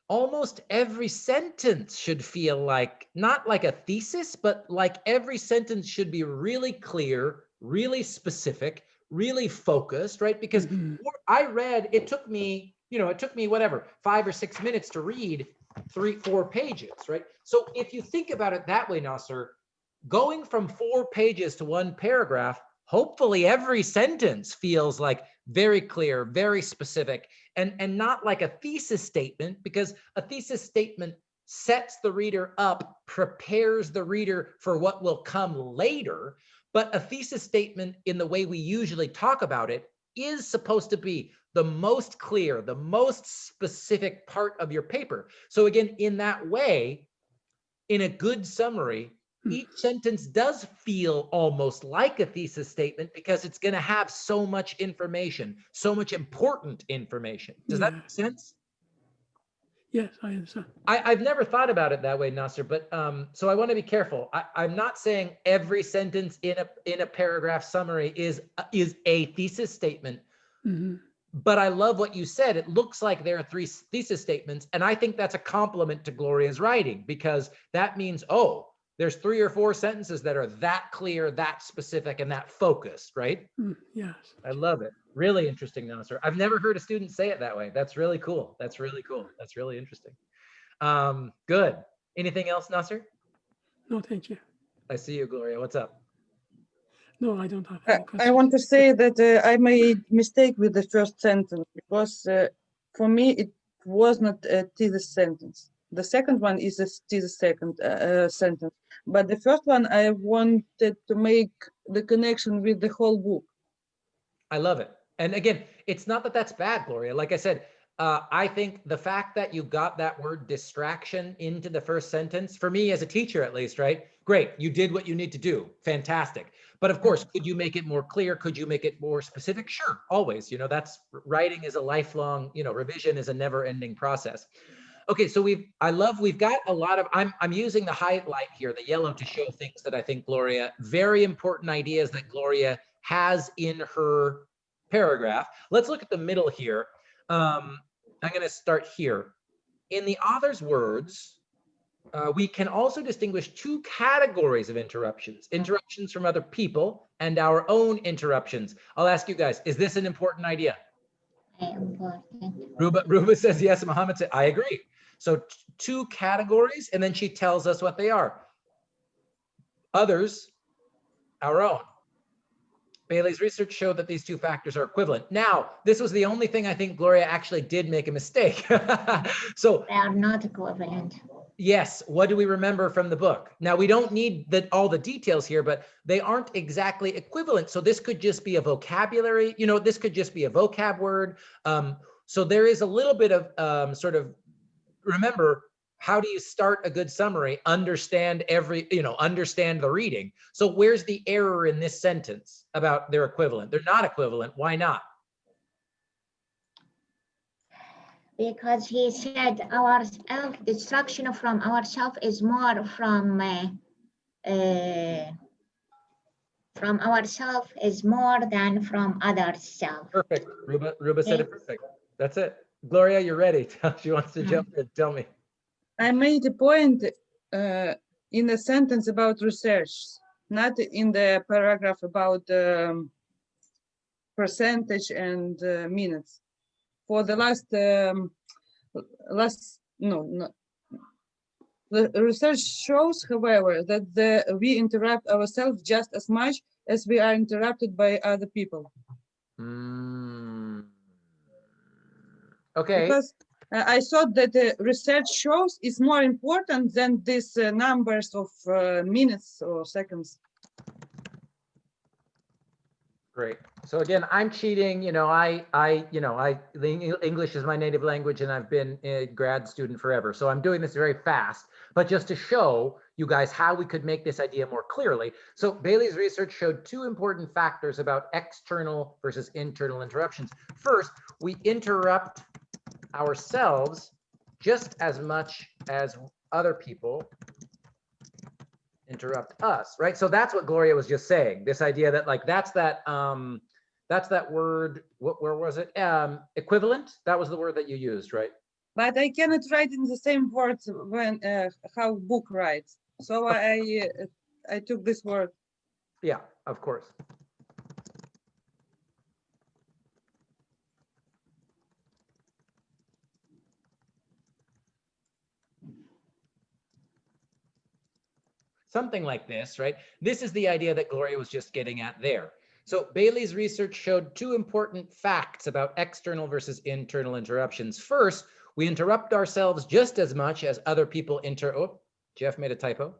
almost every sentence should feel like, not like a thesis, but like every sentence should be really clear, really specific, really focused, right? Because I read, it took me, you know, it took me whatever, 5 or 6 minutes to read 3-4 pages, right? So if you think about it that way, Nasser, going from 4 pages to 1 paragraph, hopefully every sentence feels like very clear, very specific, and not like a thesis statement, because a thesis statement sets the reader up, prepares the reader for what will come later. But a thesis statement, in the way we usually talk about it, is supposed to be the most clear, the most specific part of your paper. So again, in that way, in a good summary, each sentence does feel almost like a thesis statement, because it's going to have so much information, so much important information. Does that make sense? Yes, I understand. I've never thought about it that way, Nasser, but so I want to be careful. I'm not saying every sentence in a paragraph summary is a thesis statement. But I love what you said. It looks like there are 3 thesis statements, and I think that's a compliment to Gloria's writing, because that means, oh, there's 3 or 4 sentences that are that clear, that specific, and that focused, right? Yes. I love it. Really interesting, Nasser. I've never heard a student say it that way. That's really cool. That's really cool. That's really interesting. Good. Anything else, Nasser? No, thank you. I see you, Gloria. What's up? No, I don't have any I question. want to say that I made mistake with the first sentence because for me it was not a thesis sentence. The second one is a thesis second sentence, but the first one I wanted to make the connection with the whole book. I love it. And again, it's not that that's bad, Gloria. Like I said, I think the fact that you got that word distraction into the first sentence, for me as a teacher at least, right? Great, you did what you need to do. Fantastic. But of course, could you make it more clear? Could you make it more specific? Sure, always. You know, that's writing is a lifelong, you know, revision is a never-ending process. Okay, so we've got a lot of, I'm using the highlight here, the yellow, to show things that I think Gloria, very important ideas that Gloria has in her paragraph. Let's look at the middle here. I'm going to start here. In the author's words, we can also distinguish two categories of interruptions: interruptions from other people and our own interruptions. I'll ask you guys, is this an important idea? Important. Ruba says yes. Mohammed said, I agree. So two categories, and then she tells us what they are. Others, our own. Bailey's research showed that these two factors are equivalent. Now, this was the only thing I think Gloria actually did make a mistake. So They are not equivalent. yes, what do we remember from the book? Now, we don't need all the details here, but they aren't exactly equivalent. So this could just be a vocabulary, you know, this could just be a vocab word. So there is a little bit of sort of, remember, how do you start a good summary? Understand understand the reading. So where's the error in this sentence about they're equivalent? They're not equivalent. Why not? Because he said our self-destruction from ourself is more from ourself is more than from others self. Perfect. Ruba said it perfect. That's it. Gloria, you're ready. She wants to jump in. Tell me. I made a point in a sentence about research, not in the paragraph about percentage and minutes. For the the research shows, however, that we interrupt ourselves just as much as we are interrupted by other people. Okay. Because I thought that the research shows is more important than these numbers of minutes or seconds. Great. So again, I'm cheating. You know, English is my native language, and I've been a grad student forever. So I'm doing this very fast, but just to show you guys how we could make this idea more clearly. So Bailey's research showed two important factors about external versus internal interruptions. First, we interrupt ourselves just as much as other people interrupt us, right? So that's what Gloria was just saying. This idea that like that's that word. Where was it? Equivalent. That was the word that you used, right? But I cannot write in the same words when how book writes. So I took this word. Yeah, of course. Something like this, right? This is the idea that Gloria was just getting at there. So Bailey's research showed two important facts about external versus internal interruptions. First, we interrupt ourselves just as much as other people Jeff made a typo.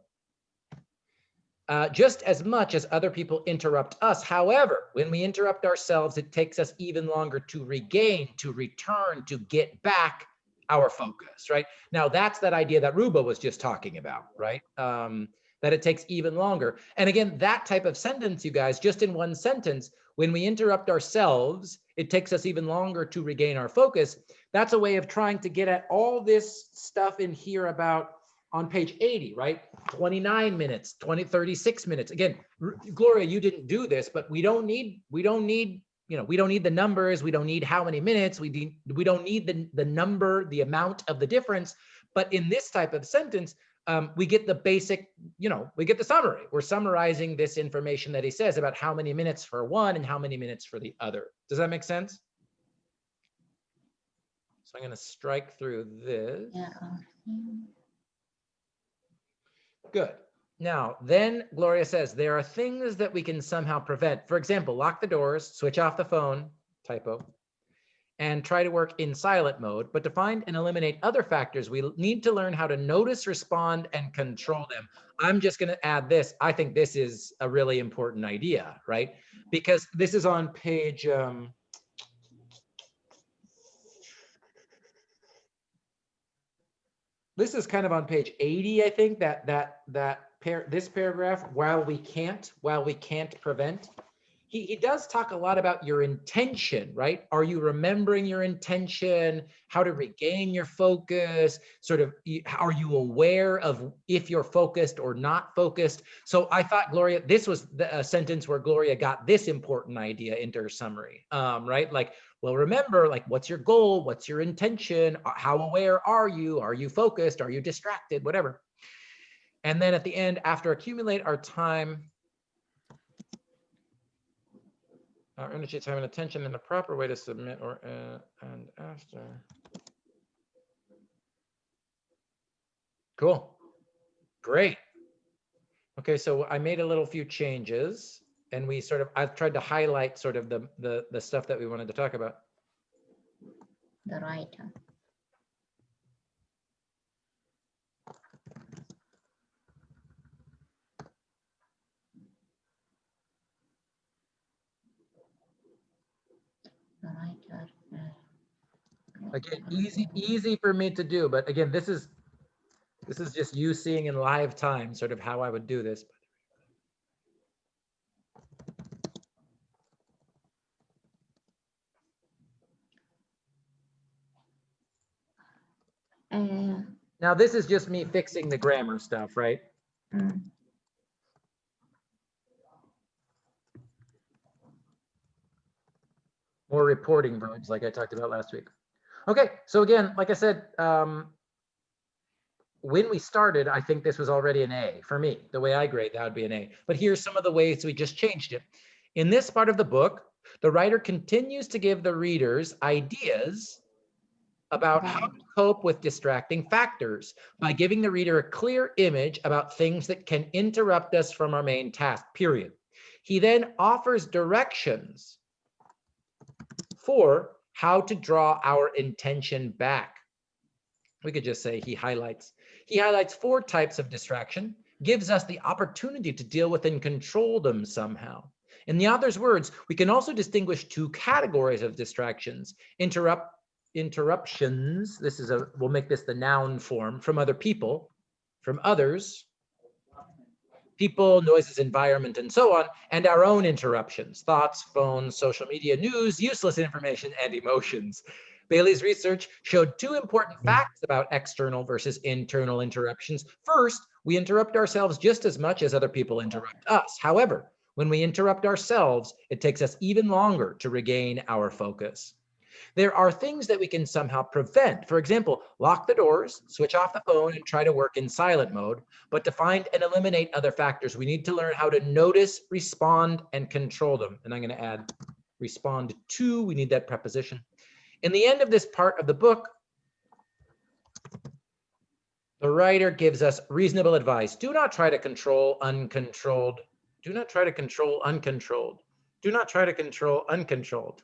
Just as much as other people interrupt us. However, when we interrupt ourselves, it takes us even longer to regain, to return, to get back our focus, right? Now, that's that idea that Ruba was just talking about, right? That it takes even longer. And again, that type of sentence, you guys, just in one sentence, when we interrupt ourselves, it takes us even longer to regain our focus. That's a way of trying to get at all this stuff in here about on page 80, right? 29 minutes, 36 minutes. Again, Gloria, you didn't do this, but we don't need, we don't need the numbers. We don't need how many minutes. We don't need the number, the amount of the difference. But in this type of sentence, we get the basic, we get the summary. We're summarizing this information that he says about how many minutes for one and how many minutes for the other. Does that make sense? So I'm going to strike through this. Yeah. Good. Now, then Gloria says, there are things that we can somehow prevent. For example, lock the doors, switch off the phone, typo, and try to work in silent mode. But to find and eliminate other factors, we need to learn how to notice, respond, and control them. I'm just going to add this. I think this is a really important idea, right? Because this is on page, this is kind of on page 80, I think, this paragraph, while we can't prevent. He does talk a lot about your intention, right? Are you remembering your intention? How to regain your focus? Sort of, are you aware of if you're focused or not focused? So I thought Gloria, this was a sentence where Gloria got this important idea into her summary, right? Like, well, remember, like, what's your goal? What's your intention? How aware are you? Are you focused? Are you distracted? Whatever. And then at the end, after accumulate our time, our energy, time, and attention in the proper way to submit or and after. Cool. Great. Okay, so I made a little few changes, and we sort of, I've tried to highlight sort of the stuff that we wanted to talk about. The writer. The writer. Again, easy for me to do, but again, this is just you seeing in live time sort of how I would do this. Now this is just me fixing the grammar stuff, right? More reporting verbs like I talked about last week. Okay, so again, like I said, when we started, I think this was already an A for me. The way I grade, that would be an A. But here's some of the ways we just changed it. In this part of the book, the writer continues to give the readers ideas about how to cope with distracting factors by giving the reader a clear image about things that can interrupt us from our main task, period. He then offers directions for how to draw our intention back. We could just say he highlights 4 types of distraction, gives us the opportunity to deal with and control them somehow. In the author's words, we can also distinguish 2 categories of distractions: interruptions, we'll make this the noun form, from other people, from others, people, noises, environment, and so on, and our own interruptions, thoughts, phones, social media, news, useless information, and emotions. Bailey's research showed 2 important facts about external versus internal interruptions. First, we interrupt ourselves just as much as other people interrupt us. However, when we interrupt ourselves, it takes us even longer to regain our focus. There are things that we can somehow prevent. For example, lock the doors, switch off the phone, and try to work in silent mode. But to find and eliminate other factors, we need to learn how to notice, respond, and control them. And I'm going to add respond to, we need that preposition. In the end of this part of the book, the writer gives us reasonable advice. Do not try to control uncontrolled. Do not try to control uncontrolled. Do not try to control uncontrolled.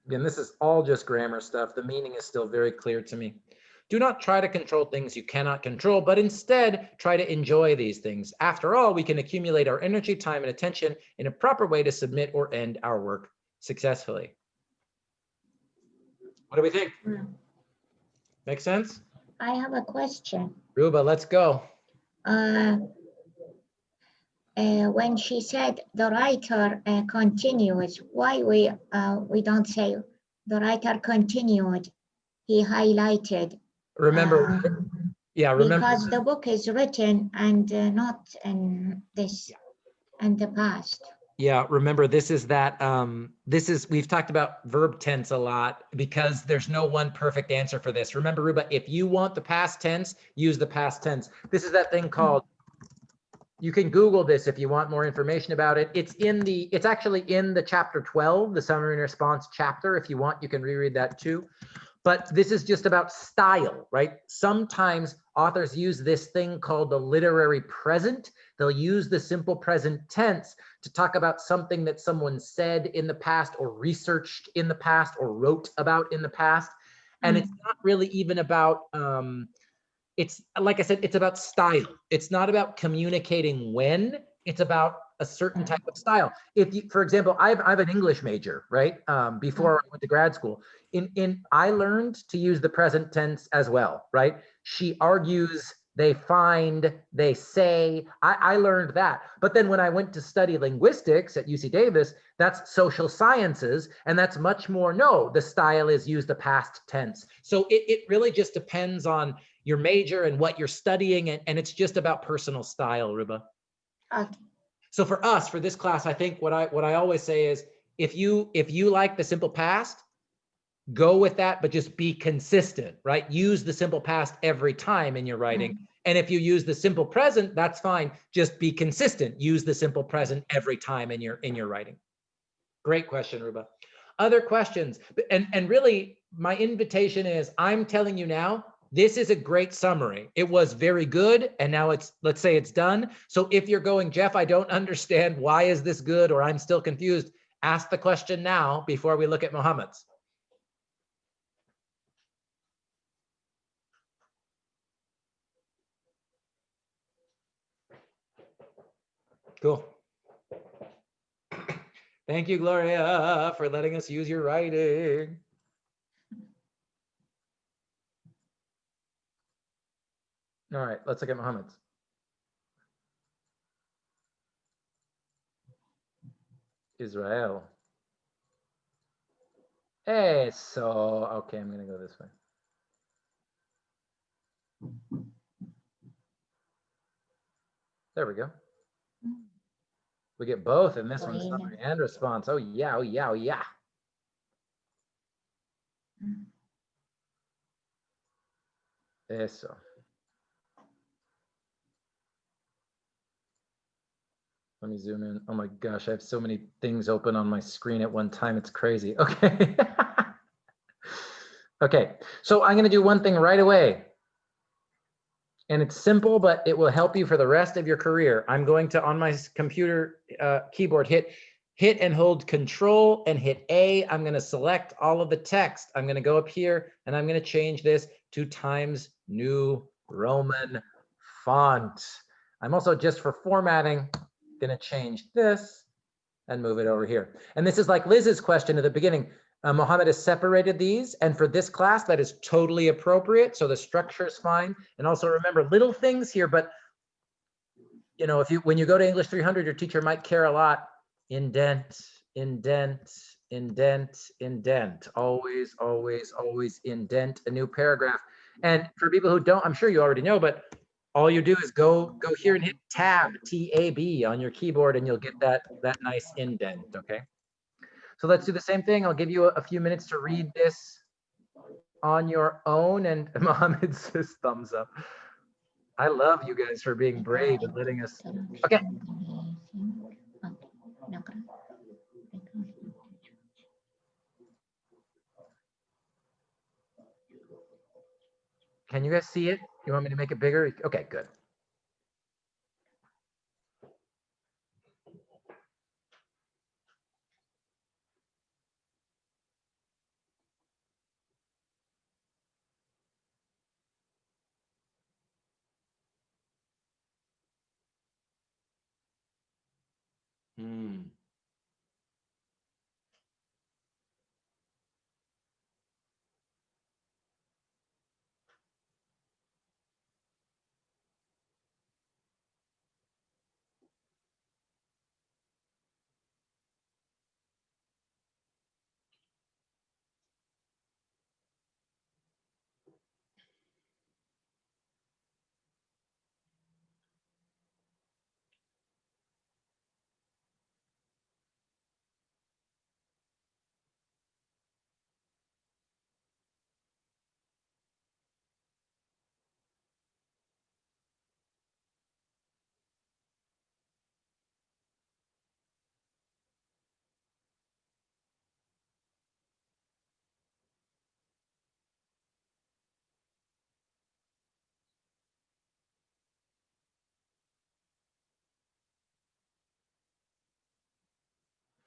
Again, this is all just grammar stuff. The meaning is still very clear to me. Do not try to control things you cannot control, but instead try to enjoy these things. After all, we can accumulate our energy, time, and attention in a proper way to submit or end our work successfully. What do we think? Make sense? I have a question. Ruba, let's go. When she said the writer continues, why we don't say the writer continued? He highlighted. Remember, remember. Because the book is written and not in this and the past. Yeah, remember this is that, we've talked about verb tense a lot because there's no one perfect answer for this. Remember, Ruba, if you want the past tense, use the past tense. This is that thing called, you can Google this if you want more information about it. It's actually in the chapter 12, the summary and response chapter. If you want, you can reread that too. but this is just about style, right? Sometimes authors use this thing called the literary present. They'll use the simple present tense to talk about something that someone said in the past or researched in the past or wrote about in the past. And it's not really even about, it's like I said, it's about style. It's not about communicating when, it's about a certain type of style. If you, for example, I have an English major, right? Before I went to grad school, I learned to use the present tense as well, right? She argues, they find, they say. I learned that. But then when I went to study linguistics at UC Davis, that's social sciences, and that's much more, no, the style is use the past tense. So it really just depends on your major and what you're studying, and it's just about personal style, Ruba. Okay. So for us, for this class, I think what I always say is, if you like the simple past, go with that, but just be consistent, right? Use the simple past every time in your writing. And if you use the simple present, that's fine. Just be consistent. Use the simple present every time in your writing. Great question, Ruba. Other questions? And really, my invitation is, I'm telling you now, this is a great summary. It was very good, and now let's say it's done. So if you're going, Jeff, I don't understand, why is this good, or I'm still confused, ask the question now before we look at Mohammed's. Cool. Thank you, Gloria, for letting us use your writing. All right, let's look at Mohammed's. Israel. Hey, so, okay, I'm gonna go this way. There we go. We get both in this one, summary and response. Oh yeah, oh yeah, oh yeah. Eso. Let me zoom in. Oh my gosh, I have so many things open on my screen at one time. It's crazy. Okay. Okay, so I'm gonna do one thing right away. And it's simple, but it will help you for the rest of your career. I'm going to, on my computer keyboard, hit and hold Control and hit A. I'm going to select all of the text. I'm going to go up here and I'm going to change this to Times New Roman font. I'm also, just for formatting, going to change this and move it over here. And this is like Liz's question at the beginning. Mohammed has separated these, and for this class, that is totally appropriate. So the structure is fine. And also remember, little things here, but you know, when you go to English 300, your teacher might care a lot. Indent, indent, indent, indent. Always, always, always indent a new paragraph. And for people who don't, I'm sure you already know, but all you do is go here and hit Tab, T-A-B on your keyboard, and you'll get that nice indent, okay? So let's do the same thing. I'll give you a few minutes to read this on your own, and Mohammed says thumbs up. I love you guys for being brave and letting us. Okay. Can you guys see it? You want me to make it bigger? Okay, good.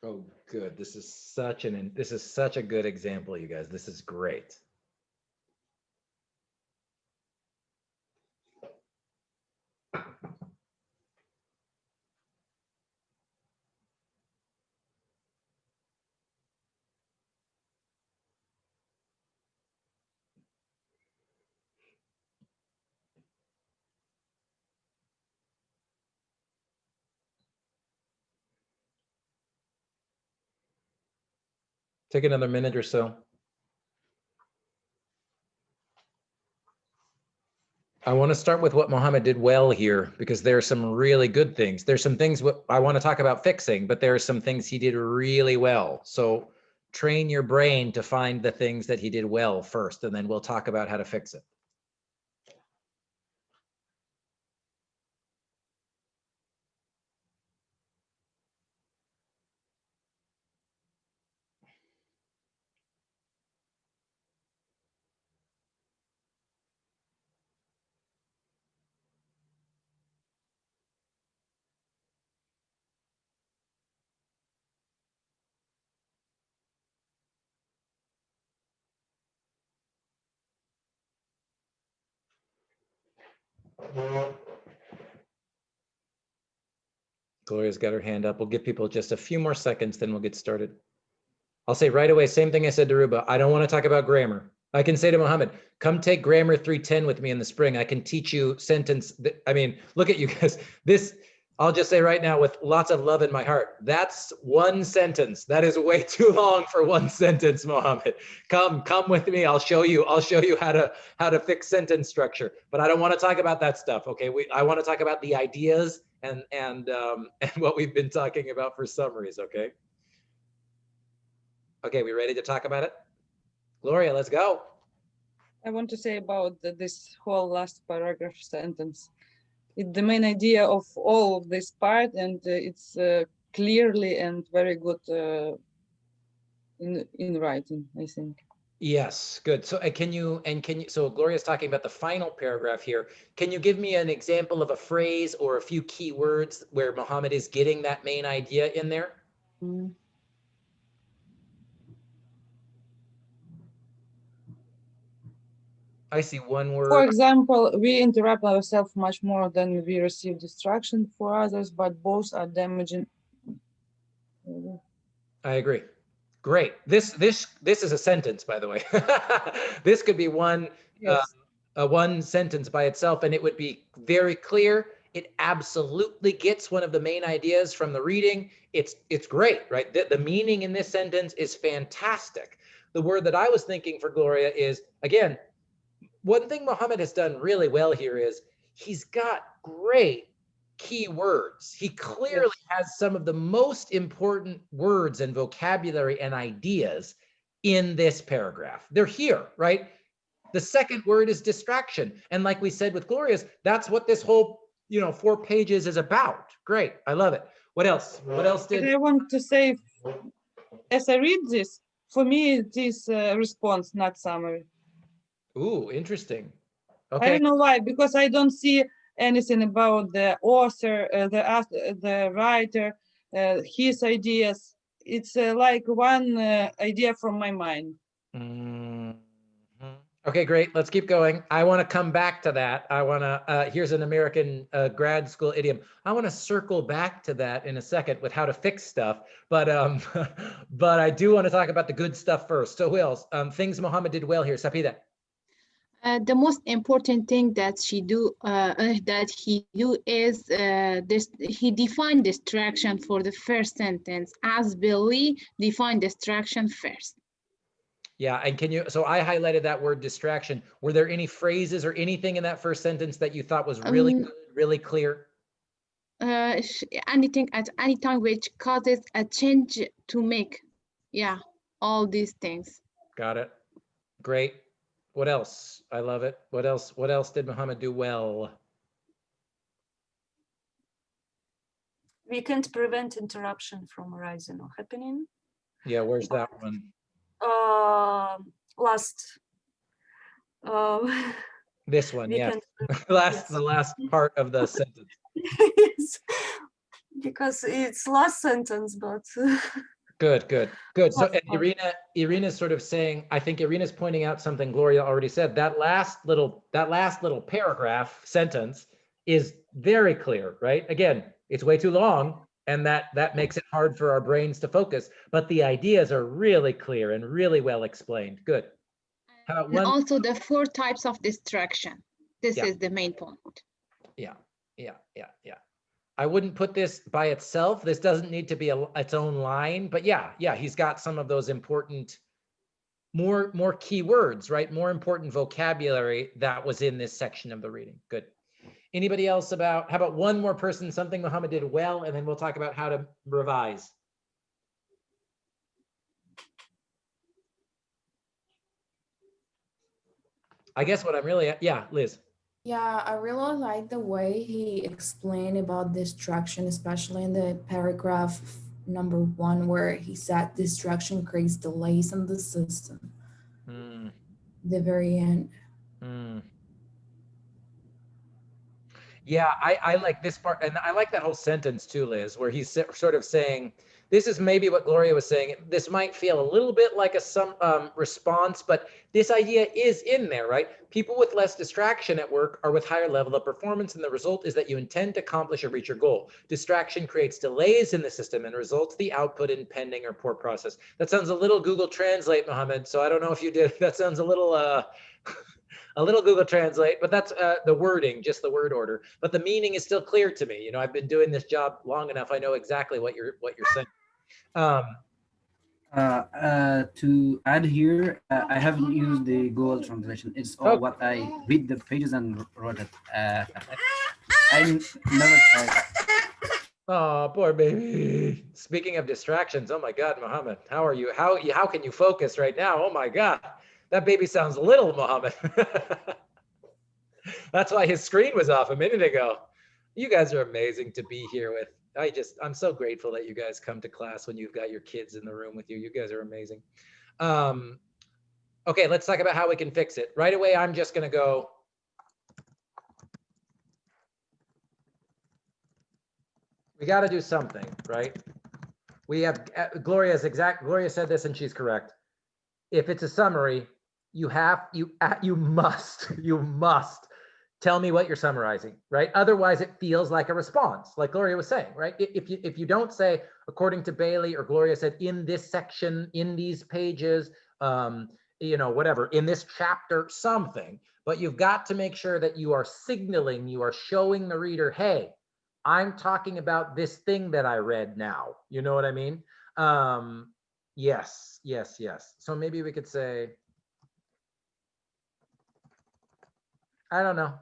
Oh, good. This is such a good example, you guys. This is great. Take another minute or so. I want to start with what Mohammed did well here, because there are some really good things. There's some things I want to talk about fixing, but there are some things he did really well. So train your brain to find the things that he did well first, and then we'll talk about how to fix it. Gloria's got her hand up. We'll give people just a few more seconds, then we'll get started. I'll say right away, same thing I said to Ruba. I don't want to talk about grammar. I can say to Mohammed, come take grammar 310 with me in the spring. I can teach you sentence. I mean, look at you guys. This, I'll just say right now with lots of love in my heart, that's one sentence. That is way too long for one sentence, Mohammed. Come with me. I'll show you how to fix sentence structure. But I don't want to talk about that stuff. Okay. I want to talk about the ideas and what we've been talking about for summaries. Okay. Okay, we ready to talk about it? Gloria, let's go. I want to say about this whole last paragraph sentence. It's the main idea of all of this part, and it's clearly and very good in writing, I think. Yes, good. So so Gloria's talking about the final paragraph here. Can you give me an example of a phrase or a few key words where Mohammed is getting that main idea in there? Mm. I see one word. For example, we interrupt ourselves much more than we receive distraction for others, but both are damaging. I agree. Great. This is a sentence, by the way. This could be one Yes. one sentence by itself, and it would be very clear. It absolutely gets one of the main ideas from the reading. It's great, right? The meaning in this sentence is fantastic. The word that I was thinking for Gloria is, again, one thing Mohammed has done really well here is he's got great key words. He clearly has some of the most important words and vocabulary and ideas in this paragraph. They're here, right? The second word is distraction. And like we said with Gloria's, that's what this whole, 4 pages is about. Great. I love it. What else? What else And did? I want to say, as I read this, for me, it is a response, not summary. Ooh, interesting. I Okay. don't know why, because I don't see anything about the author, the writer, his ideas. It's like one idea from my mind. Mhm. Okay, great. Let's keep going. I want to come back to that. I want to, here's an American grad school idiom. I want to circle back to that in a second with how to fix stuff. But but I do want to talk about the good stuff first. So who else? Things Mohammed did well here. Sapida. The most important thing that he do is this. He defined distraction for the first sentence, as Billy defined distraction first. Yeah, and so I highlighted that word distraction. Were there any phrases or anything in that first sentence that you thought was really good, really clear? Anything at any time which causes a change to make. Yeah, all these things. Got it. Great. What else? I love it. What else? What else did Mohammed do well? We can't prevent interruption from arising or happening. Yeah, where's that one? Last. This one, we yes. can, The last part of the sentence. yes. because it's last sentence, but Good, good, good. So, Last and part. Irina's sort of saying, I think Irina's pointing out something Gloria already said. That last little paragraph sentence is very clear, right? Again, it's way too long, and that makes it hard for our brains to focus. But the ideas are really clear and really well explained. Good. How about And one? also the 4 types of distraction. This Yeah. is the main point. Yeah, yeah, yeah, yeah. I wouldn't put this by itself. This doesn't need to be its own line, but yeah, he's got some of those important, more key words, right? More important vocabulary that was in this section of the reading. Good. Anybody else how about one more person, something Muhammad did well, and then we'll talk about how to revise. I guess what I'm really, yeah, Liz. Yeah, I really like the way he explained about distraction, especially in the paragraph number 1, where he said distraction creates delays in the system. The very end. Yeah, I like this part, and I like that whole sentence too, Liz, where he's sort of saying, this is maybe what Gloria was saying. This might feel a little bit like a response, but this idea is in there, right? People with less distraction at work are with higher level of performance, and the result is that you intend to accomplish or reach your goal. Distraction creates delays in the system and results the output in pending or poor process. That sounds a little Google Translate, Mohammed. So I don't know if you did. That sounds a little a little Google Translate, but that's the wording, just the word order. But the meaning is still clear to me. You know, I've been doing this job long enough. I know exactly what you're saying. To add here, I haven't used the Google translation. It's all what I read the pages and wrote it. I never tried it. Oh, poor baby. Speaking of distractions, oh my God, Mohammed, how are you? How can you focus right now? Oh my God, that baby sounds little, Mohammed. That's why his screen was off a minute ago. You guys are amazing to be here with. I'm so grateful that you guys come to class when you've got your kids in the room with you. You guys are amazing. Okay, let's talk about how we can fix it. Right away, I'm just gonna go. We gotta do something, right? We have, Gloria said this and she's correct. If it's a summary, you must tell me what you're summarizing, right? Otherwise it feels like a response, like Gloria was saying, right? If you don't say, according to Bailey, or Gloria said, in this section, in these pages, you know, whatever, in this chapter, something, but you've got to make sure that you are signaling, you are showing the reader, hey, I'm talking about this thing that I read now. You know what I mean? Yes. So maybe we could say, I don't know.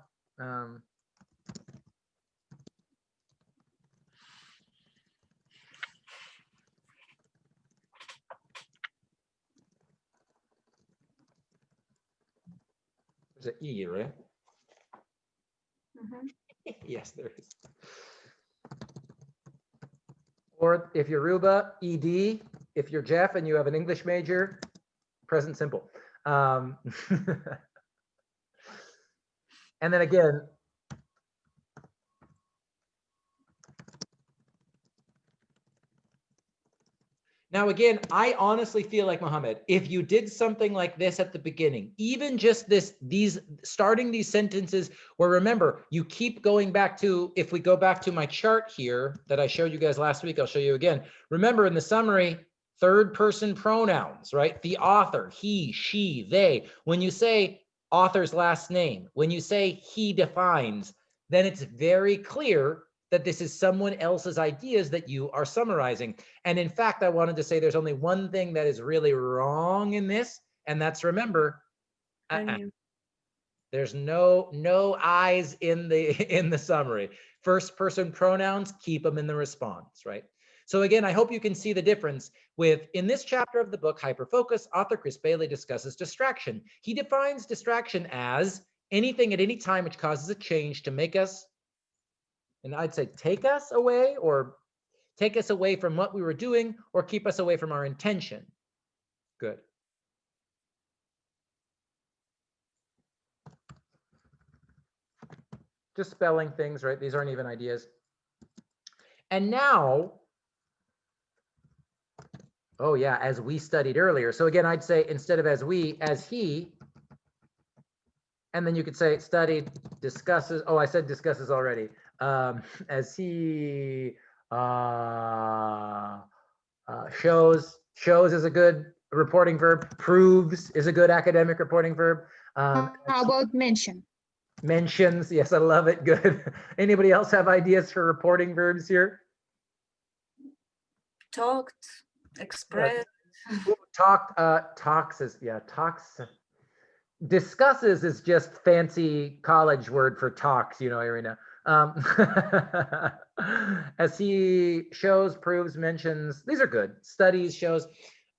There's an E, right? Yes, there is. Or if you're Ruba, ED. If you're Jeff and you have an English major, present simple. And then again, now again, I honestly feel like, Mohammed, if you did something like this at the beginning, even just starting these sentences where, remember, you keep going back to, if we go back to my chart here that I showed you guys last week, I'll show you again. Remember in the summary, third person pronouns, right? The author, he, she, they. When you say author's last name, when you say he defines, then it's very clear that this is someone else's ideas that you are summarizing. And in fact, I wanted to say there's only one thing that is really wrong in this, and that's, remember, there's no I's in the summary. First person pronouns, keep them in the response, right? So again, I hope you can see the difference with, in this chapter of the book, Hyperfocus, author Chris Bailey discusses distraction. He defines distraction as anything at any time which causes a change to make us, and I'd say take us away, or take us away from what we were doing, or keep us away from our intention. Good. Just spelling things, right? These aren't even ideas. And now, oh yeah, as we studied earlier. So again, I'd say instead of as we, as he, and then you could say studied, discusses. Oh, I said discusses already. As he shows is a good reporting verb. Proves is a good academic reporting verb. How about mention? Mentions, yes, I love it. Good. Anybody else have ideas for reporting verbs here? Talked, expressed. Talks is, yeah, talks. Discusses is just fancy college word for talks, you know, Irina. As he shows, proves, mentions, these are good. Studies, shows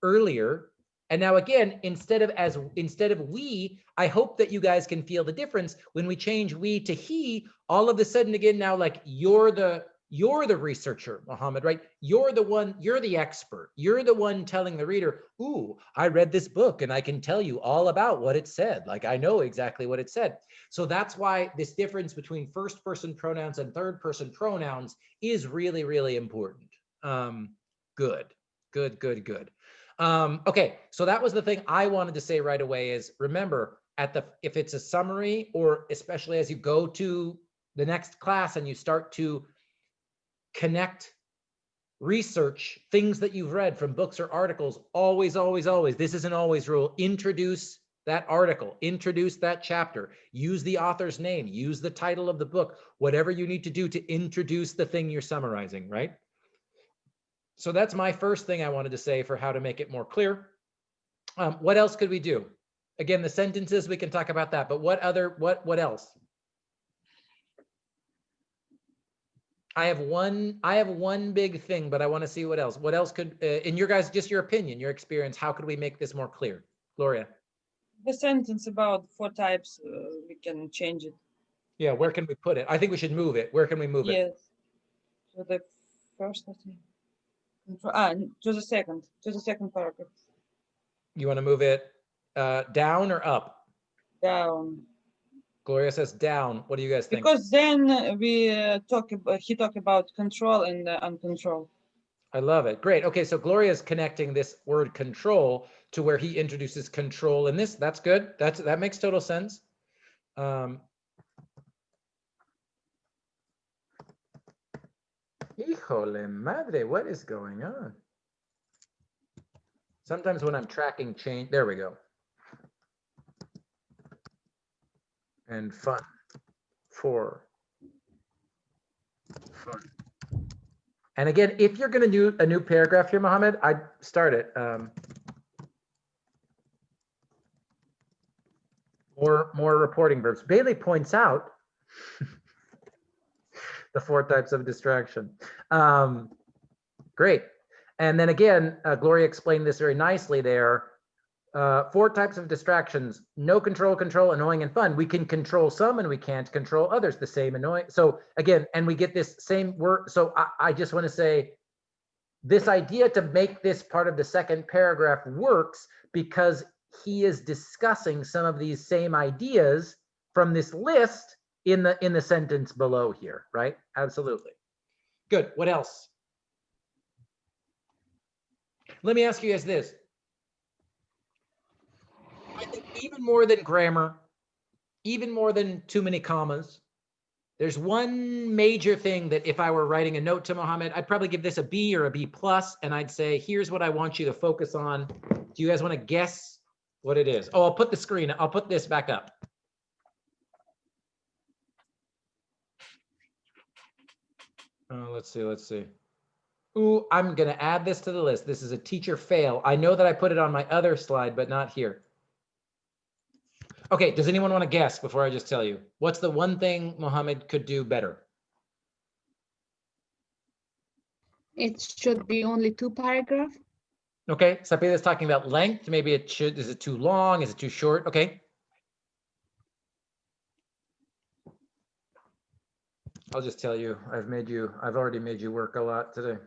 earlier. And now again, instead of we, I hope that you guys can feel the difference when we change we to he. All of a sudden, again, now like you're the researcher, Mohammed, right? You're the one, you're the expert. You're the one telling the reader, ooh, I read this book and I can tell you all about what it said. Like I know exactly what it said. So that's why this difference between first person pronouns and third person pronouns is really, really important. Good. Okay, so that was the thing I wanted to say right away is remember if it's a summary or especially as you go to the next class and you start to connect research, things that you've read from books or articles, always, this is an always rule, introduce that article, introduce that chapter, use the author's name, use the title of the book, whatever you need to do to introduce the thing you're summarizing, right? So that's my first thing I wanted to say for how to make it more clear. What else could we do? Again, the sentences, we can talk about that, but what else? I have one big thing, but I want to see what else. What else could, in your guys, just your opinion, your experience, how could we make this more clear? Gloria. The sentence about 4 types, we can change it. Yeah, where can we put it? I think we should move it. Where can we move it? Yes. To the first, I think. To the second paragraph. You want to move it down or up? Down. Gloria says down. What do you guys think? Because then we he talked about control and uncontrol. I love it. Great. Okay, so Gloria is connecting this word control to where he introduces control in this. That's good. That makes total sense. Híjole madre, what is going on? Sometimes when I'm tracking change, there we go. And fun. For fun. And again, if you're going to do a new paragraph here, Mohammed, I'd start it. More reporting verbs. Bailey points out the 4 types of distraction. Great. And then again, Gloria explained this very nicely there. 4 types of distractions: no control, annoying, and fun. We can control some and we can't control others. The same, annoying. So again, and we get this same word. So I just want to say this idea to make this part of the second paragraph works because he is discussing some of these same ideas from this list in the sentence below here, right? Absolutely. Good. What else? Let me ask you guys this. I think even more than grammar, even more than too many commas, there's one major thing that if I were writing a note to Mohammed, I'd probably give this a B or a B+, and I'd say, here's what I want you to focus on. Do you guys want to guess what it is? Oh, I'll put this back up. Let's see. Ooh, I'm going to add this to the list. This is a teacher fail. I know that I put it on my other slide, but not here. Okay, does anyone want to guess before I just tell you? What's the one thing Mohammed could do better? It should be only 2 paragraphs. Okay, Sapir is talking about length. Maybe it should, is it too long? Is it too short? Okay. I'll just tell you, I've already made you work a lot today.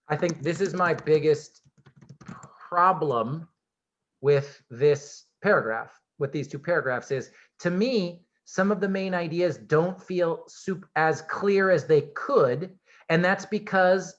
I think this is my biggest problem with this paragraph, with these 2 paragraphs is, to me, some of the main ideas don't feel as clear as they could. And that's because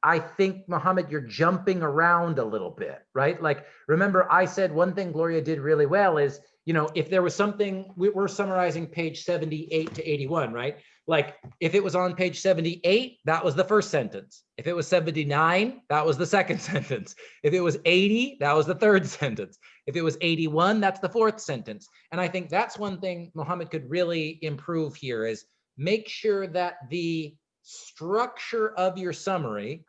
I think, Mohammed, you're jumping around a little bit, right? Like, remember I said one thing Gloria did really well is, if there was something, we're summarizing page 78 to 81, right? Like, if it was on page 78, that was the first sentence. If it was 79, that was the second sentence. If it was 80, that was the third sentence. If it was 81, that's the fourth sentence. And I think that's one thing Mohammed could really improve here, is make sure that the structure of your summary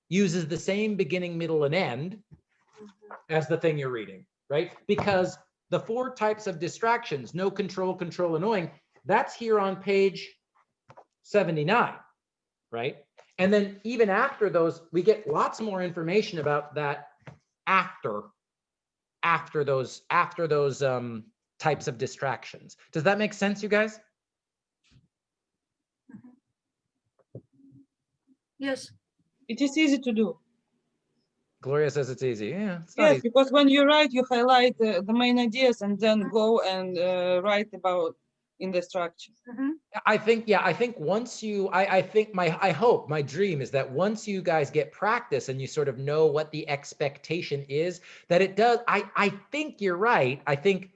uses the same beginning, middle, and end as the thing you're reading, right? Because the 4 types of distractions, no control, control, annoying, that's here on page 79, right? And then even after those, we get lots more information about that after those types of distractions. Does that make sense, you guys? Yes. It is easy to do. Gloria says it's easy. Yeah, it's not Yes, easy. because when you write, you highlight the main ideas and then go and write about in the structure. I think once you, I think I hope, my dream is that once you guys get practice and you sort of know what the expectation is, that it does, I think you're right. I think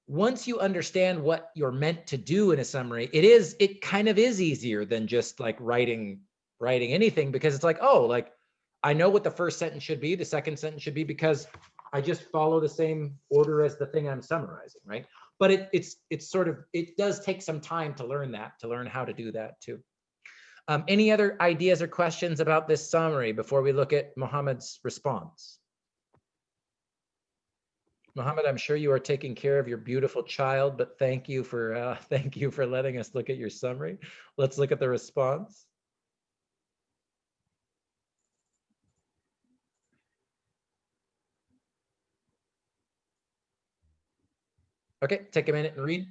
once you understand what you're meant to do in a summary, it kind of is easier than just like writing anything, because it's like, oh, like I know what the first sentence should be, the second sentence should be, because I just follow the same order as the thing I'm summarizing, right? But it's sort of, it does take some time to learn that, to learn how to do that too. Any other ideas or questions about this summary before we look at Mohammed's response? Mohammed, I'm sure you are taking care of your beautiful child, but thank you for letting us look at your summary. Let's look at the response. Okay, take a minute and read.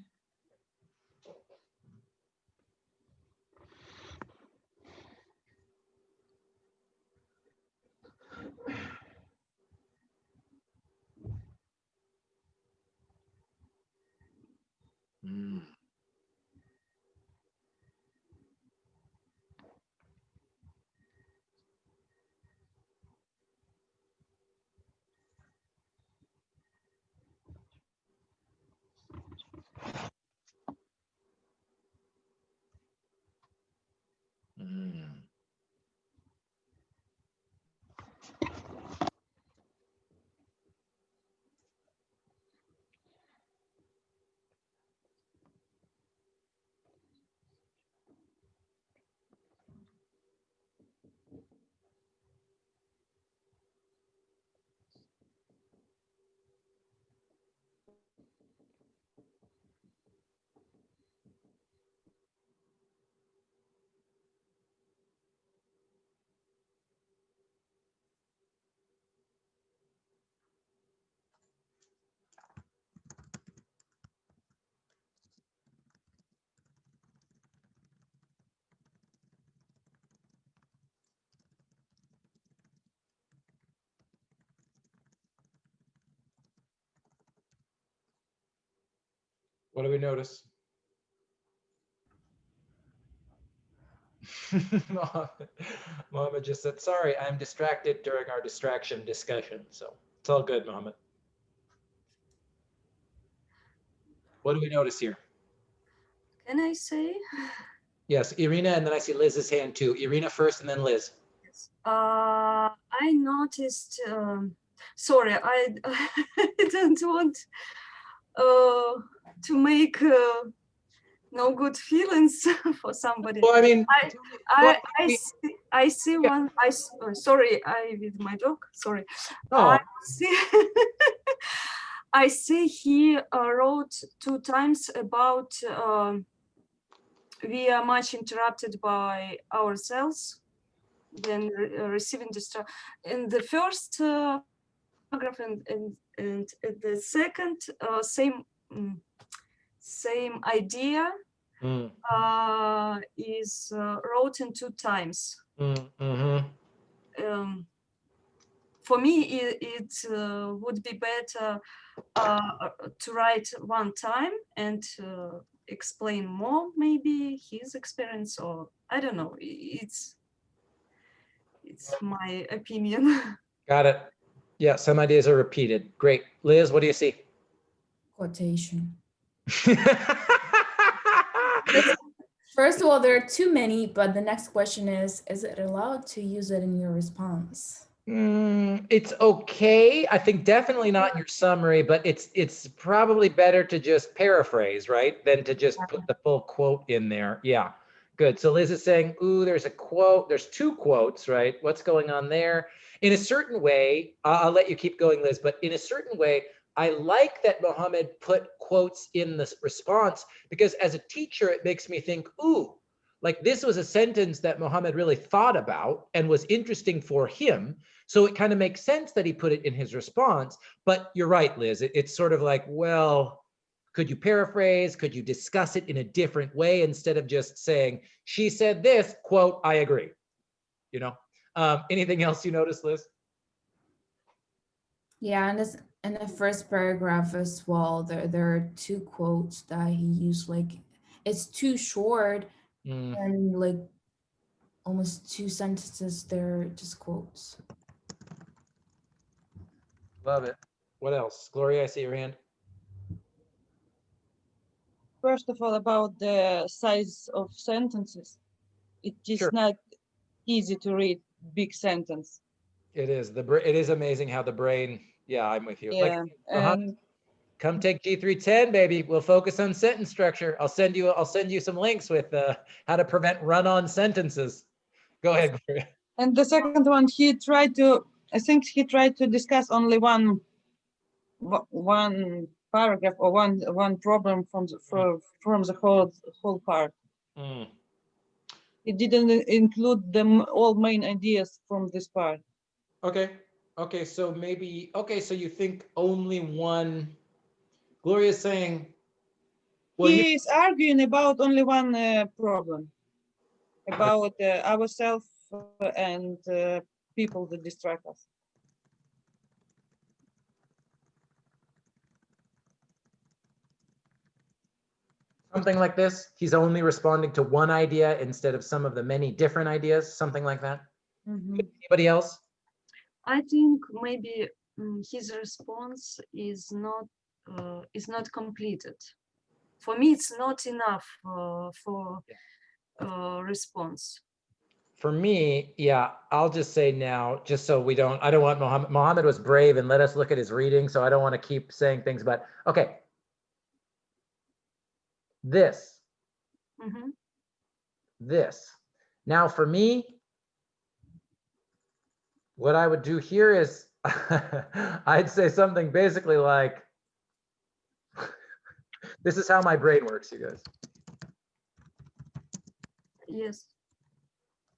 What do we notice? Mohammed just said, sorry, I'm distracted during our distraction discussion. So it's all good, Mohammed. What do we notice here? Can I say? Yes, Irina, and then I see Liz's hand too. Irina first and then Liz. I noticed, sorry, I don't want to make no good feelings for somebody. Well, I mean, I see one, sorry, I with my dog, sorry. Oh. I see, I see he wrote 2 times about we are much interrupted by ourselves when receiving distraction. In the first paragraph and the second, same idea Mm. is wrote in 2 times. Mm-hmm. For for me, it would be better to write one time and explain more, maybe his experience, or I don't know. It's my opinion. Got it. Yeah, some ideas are repeated. Great. Liz, what do you see? Quotation. First of all, there are too many, but the next question is it allowed to use it in your response? It's okay. I think definitely not in your summary, but it's probably better to just paraphrase, right? Than to just put the full quote in there. Yeah, good. So Liz is saying, ooh, there's a quote. There's two quotes, right? What's going on there? In a certain way, I'll let you keep going, Liz, but in a certain way, I like that Mohammed put quotes in the response because as a teacher, it makes me think, ooh, like this was a sentence that Mohammed really thought about and was interesting for him. So it kind of makes sense that he put it in his response. But you're right, Liz. It's sort of like, well, could you paraphrase? Could you discuss it in a different way instead of just saying, she said this, quote, I agree. You know, anything else you notice, Liz? Yeah, and this in the first paragraph as well, there are two quotes that he used. Like it's too short and like almost two sentences. They're just quotes. Love it. What else? Gloria, I see your hand. First of all, about the size of sentences, it is Sure. not easy to read big sentence. It is. It is amazing how the brain, yeah, I'm with you. Yeah, Like, and come take G310, baby. We'll focus on sentence structure. I'll send you some links with how to prevent run-on sentences. Go ahead, Gloria. and the second one, I think he tried to discuss only one paragraph or one problem from the whole part. It didn't include all main ideas from this part. Okay. Okay. So maybe, okay. So you think only one, Gloria's saying, well, He is arguing about only one problem, about ourselves and people that distract us. something like this. He's only responding to one idea instead of some of the many different ideas, something like that. Anybody else? I think maybe his response is not completed. For me, it's not enough for response. For me, yeah, I'll just say now, just so I don't want Mohammed was brave and let us look at his reading. So I don't want to keep saying things, but okay. This. This. Now for me, what I would do here is I'd say something basically like, this is how my brain works, you guys. Yes.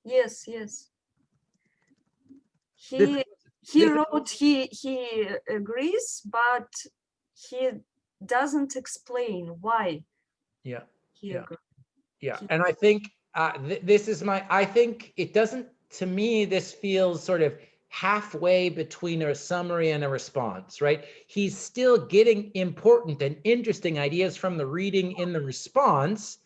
Yes, yes. He wrote he agrees, but he doesn't explain why. Yeah. He agrees. Yeah. And I think this is I think it doesn't, to me, this feels sort of halfway between a summary and a response, right? He's still getting important and interesting ideas from the reading in the response,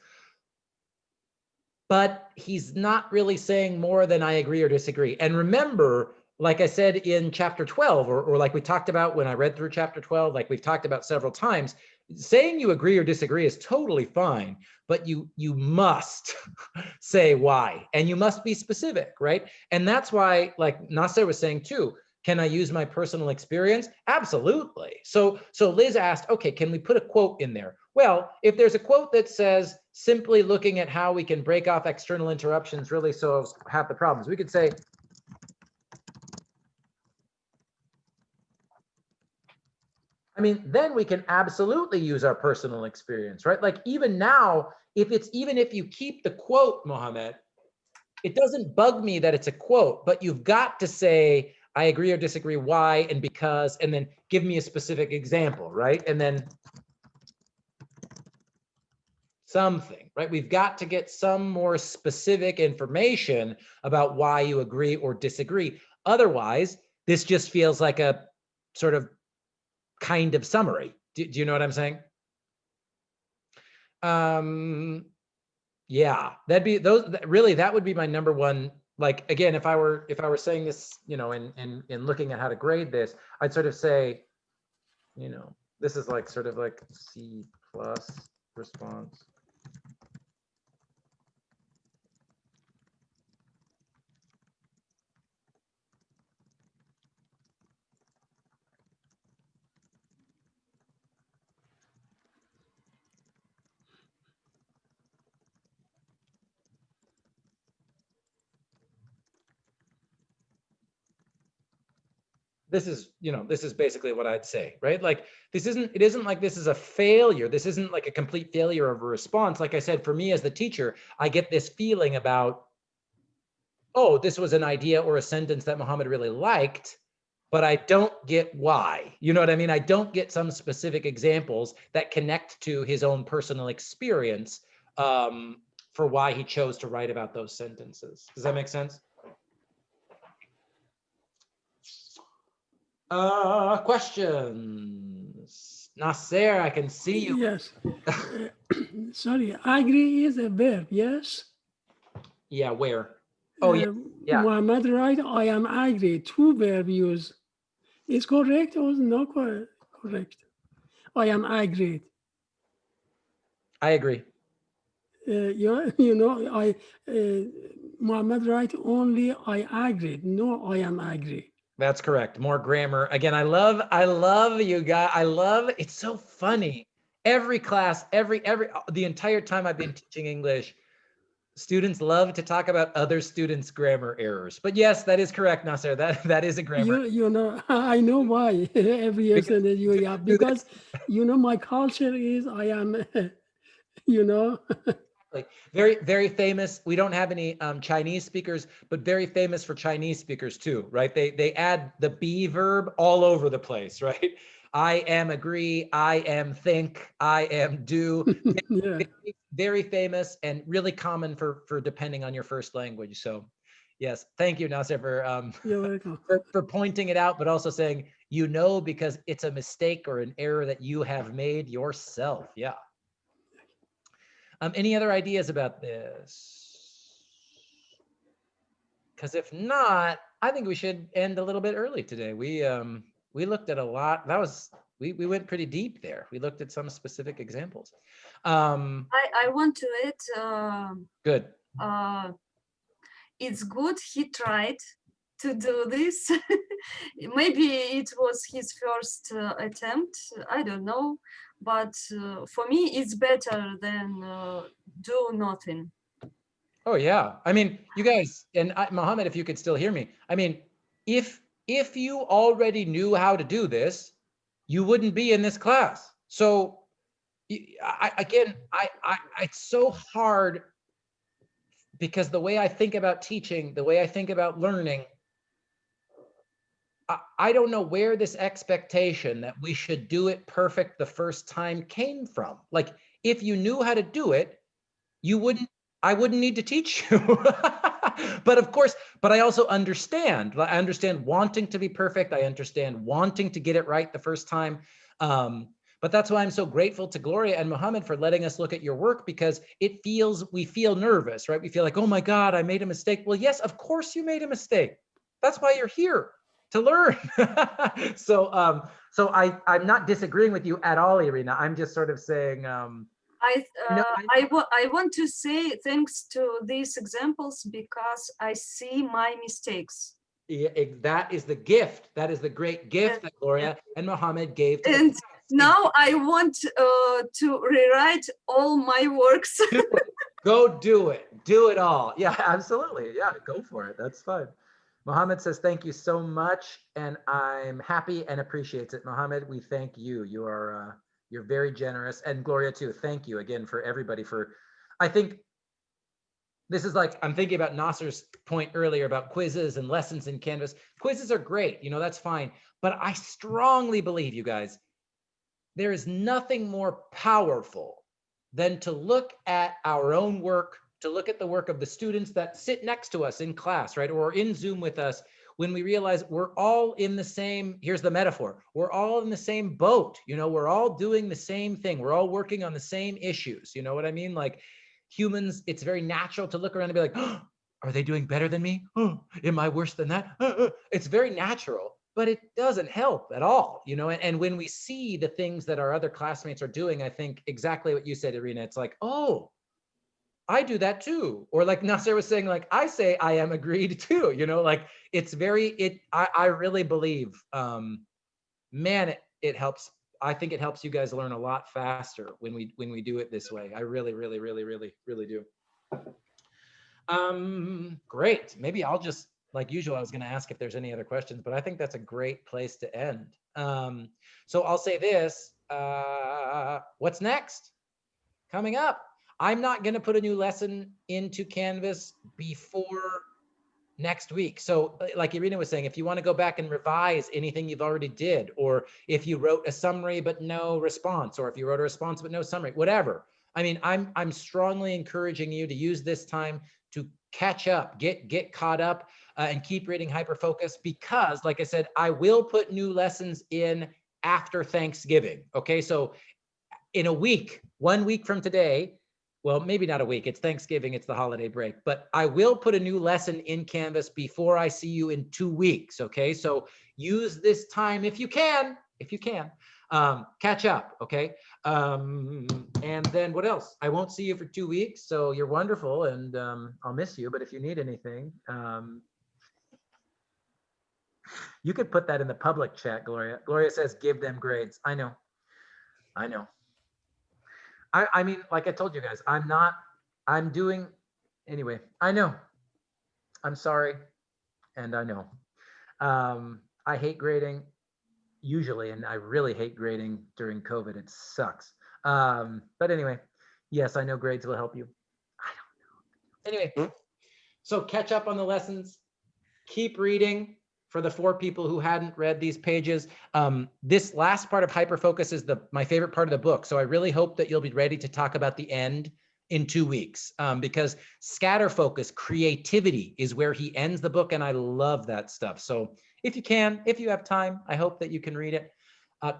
but he's not really saying more than I agree or disagree. And remember, like I said in chapter 12, or like we talked about when I read through chapter 12, like we've talked about several times, saying you agree or disagree is totally fine, but you must say why, and you must be specific, right? And that's why, like Nasser was saying too, can I use my personal experience? Absolutely. So Liz asked, okay, can we put a quote in there? Well, if there's a quote that says, simply looking at how we can break off external interruptions really solves half the problems, we could say, I mean, then we can absolutely use our personal experience, right? Like even now, even if you keep the quote, Mohammed, it doesn't bug me that it's a quote, but you've got to say, I agree or disagree, why, and because, and then give me a specific example, right? And then something, right? We've got to get some more specific information about why you agree or disagree. Otherwise, This just feels like a sort of kind of summary. Do you know what I'm saying? Yeah, that'd be those. Really, that would be my number one. Like again, if I were saying this, you know, in looking at how to grade this, I'd sort of say, you know, this is like sort of like C+ response. This is, you know, this is basically what I'd say, right? Like it isn't like this is a failure. This isn't like a complete failure of a response. Like I said, for me as the teacher, I get this feeling about, oh, this was an idea or a sentence that Mohammed really liked, but I don't get why. You know what I mean? I don't get some specific examples that connect to his own personal experience for why he chose to write about those sentences. Does that make sense? Questions? Nasser, I can see you. Yes. Sorry, agree is a verb, yes? Yeah, where? Oh, yeah. Yeah. Muhammad right, I am agree. Two verb use. Is correct or not correct? I am agreed. I agree. You know, Muhammad right only I agreed. No, I am agree. That's correct. More grammar. Again, I love you guys. It's so funny. Every class, the entire time I've been teaching English, students love to talk about other students' grammar errors. But yes, that is correct, Nasser. That is a grammar. You know, I know why every year Because that you yeah, because you know my culture is I am, you know. Like very, very famous. We don't have any Chinese speakers, but very famous for Chinese speakers too, right? They add the be verb all over the place, right? I am agree, I am think, I am do. Yeah. Very famous and really common for depending on your first language. So yes, thank you, Nasser, for You're welcome. for pointing it out, but also saying, you know, because it's a mistake or an error that you have made yourself. Yeah. Any other ideas about this? Because if not, I think we should end a little bit early today. We looked at a lot. That was we went pretty deep there. We looked at some specific examples. I want to add. Good. It's good he tried to do this. Maybe it was his first attempt. I don't know, but for me, it's better than do nothing. Oh yeah. I mean, you guys, and Mohammed, if you could still hear me. I mean, if you already knew how to do this, you wouldn't be in this class. So it's so hard because the way I think about teaching, the way I think about learning, I don't know where this expectation that we should do it perfect the first time came from. Like, if you knew how to do it, I wouldn't need to teach you. But of course, I also understand. I understand wanting to be perfect. I understand wanting to get it right the first time. But that's why I'm so grateful to Gloria and Mohammed for letting us look at your work, because we feel nervous, right? We feel like, oh my God, I made a mistake. Well, yes, of course you made a mistake. That's why you're here, to learn. So I'm not disagreeing with you at all, Irina. I'm just sort of saying, I want to say thanks to these examples because I see my mistakes. Yeah, that is the gift. That is the great gift that Gloria and Mohammed gave to and the class. Now I want to rewrite all my works. Go do it. Do it all. Yeah, absolutely. Yeah, go for it. That's fine. Mohammed says, thank you so much. And I'm happy and appreciates it. Mohammed, we thank you. You're very generous. And Gloria too. Thank you again for everybody I think this is like, I'm thinking about Nasser's point earlier about quizzes and lessons in Canvas. Quizzes are great, that's fine. But I strongly believe, you guys, there is nothing more powerful than to look at our own work, to look at the work of the students that sit next to us in class, right? Or in Zoom with us, when we realize we're all in the same, here's the metaphor, we're all in the same boat, you know, we're all doing the same thing. We're all working on the same issues. You know what I mean? Like humans, it's very natural to look around and be like, oh, are they doing better than me? Oh, am I worse than that? It's very natural, but it doesn't help at all, you know? And when we see the things that our other classmates are doing, I think exactly what you said, Irina, it's like, oh, I do that too. Or like Nasser was saying, like, I say I am agreed too, you know, like it's very, I really believe, man, it helps. I think it helps you guys learn a lot faster when we do it this way. I really, really, really, really, really do. Great. Maybe I'll just, like usual, I was going to ask if there's any other questions, but I think that's a great place to end. So I'll say this, what's next? Coming up, I'm not going to put a new lesson into Canvas before next week. So like Irina was saying, if you want to go back and revise anything you've already did, or if you wrote a summary but no response, or if you wrote a response but no summary, whatever. I mean, I'm strongly encouraging you to use this time to catch up, get caught up, and keep reading Hyperfocus, because like I said, I will put new lessons in after Thanksgiving. Okay, so in a week, 1 week from today, well, maybe not a week, it's Thanksgiving, it's the holiday break, but I will put a new lesson in Canvas before I see you in 2 weeks, okay? So use this time if you can, catch up, okay? And then what else? I won't see you for 2 weeks, so you're wonderful, and I'll miss you, but if you need anything, you could put that in the public chat, Gloria. Gloria says, give them grades. I know. I mean, like I told you guys, I'm doing, anyway, I know. I'm sorry, and I know. I hate grading usually, and I really hate grading during COVID. It sucks. But anyway, yes, I know grades will help you. I don't know. Anyway, so catch up on the lessons. Keep reading. For the 4 people who hadn't read these pages, this last part of Hyperfocus is my favorite part of the book. So I really hope that you'll be ready to talk about the end in 2 weeks, because scatter focus, creativity is where he ends the book. And I love that stuff. So if you have time, I hope that you can read it.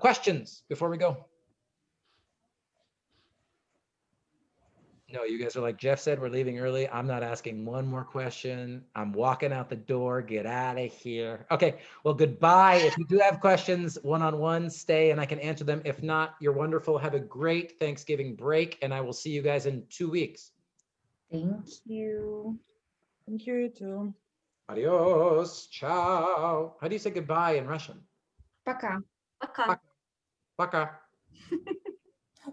Questions before we go? No, you guys are like, Jeff said, we're leaving early. I'm not asking one more question. I'm walking out the door. Get out of here. Okay, well, goodbye. If you do have questions one-on-one, stay and I can answer them. If not, you're wonderful. Have a great Thanksgiving break, and I will see you guys in 2 weeks. Thank you. Thank you too. Adios. Ciao. How do you say goodbye in Russian? Пока. Пока. Пока.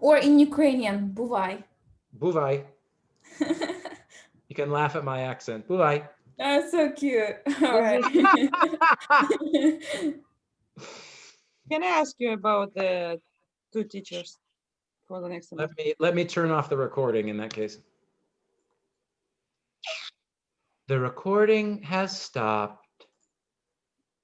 Or in Ukrainian, бувай. Buvai. You can laugh at my accent. Buvai. That's so cute. All right. Can I ask you about the 2 teachers for the next semester? Let me turn off the recording in that case. The recording has stopped.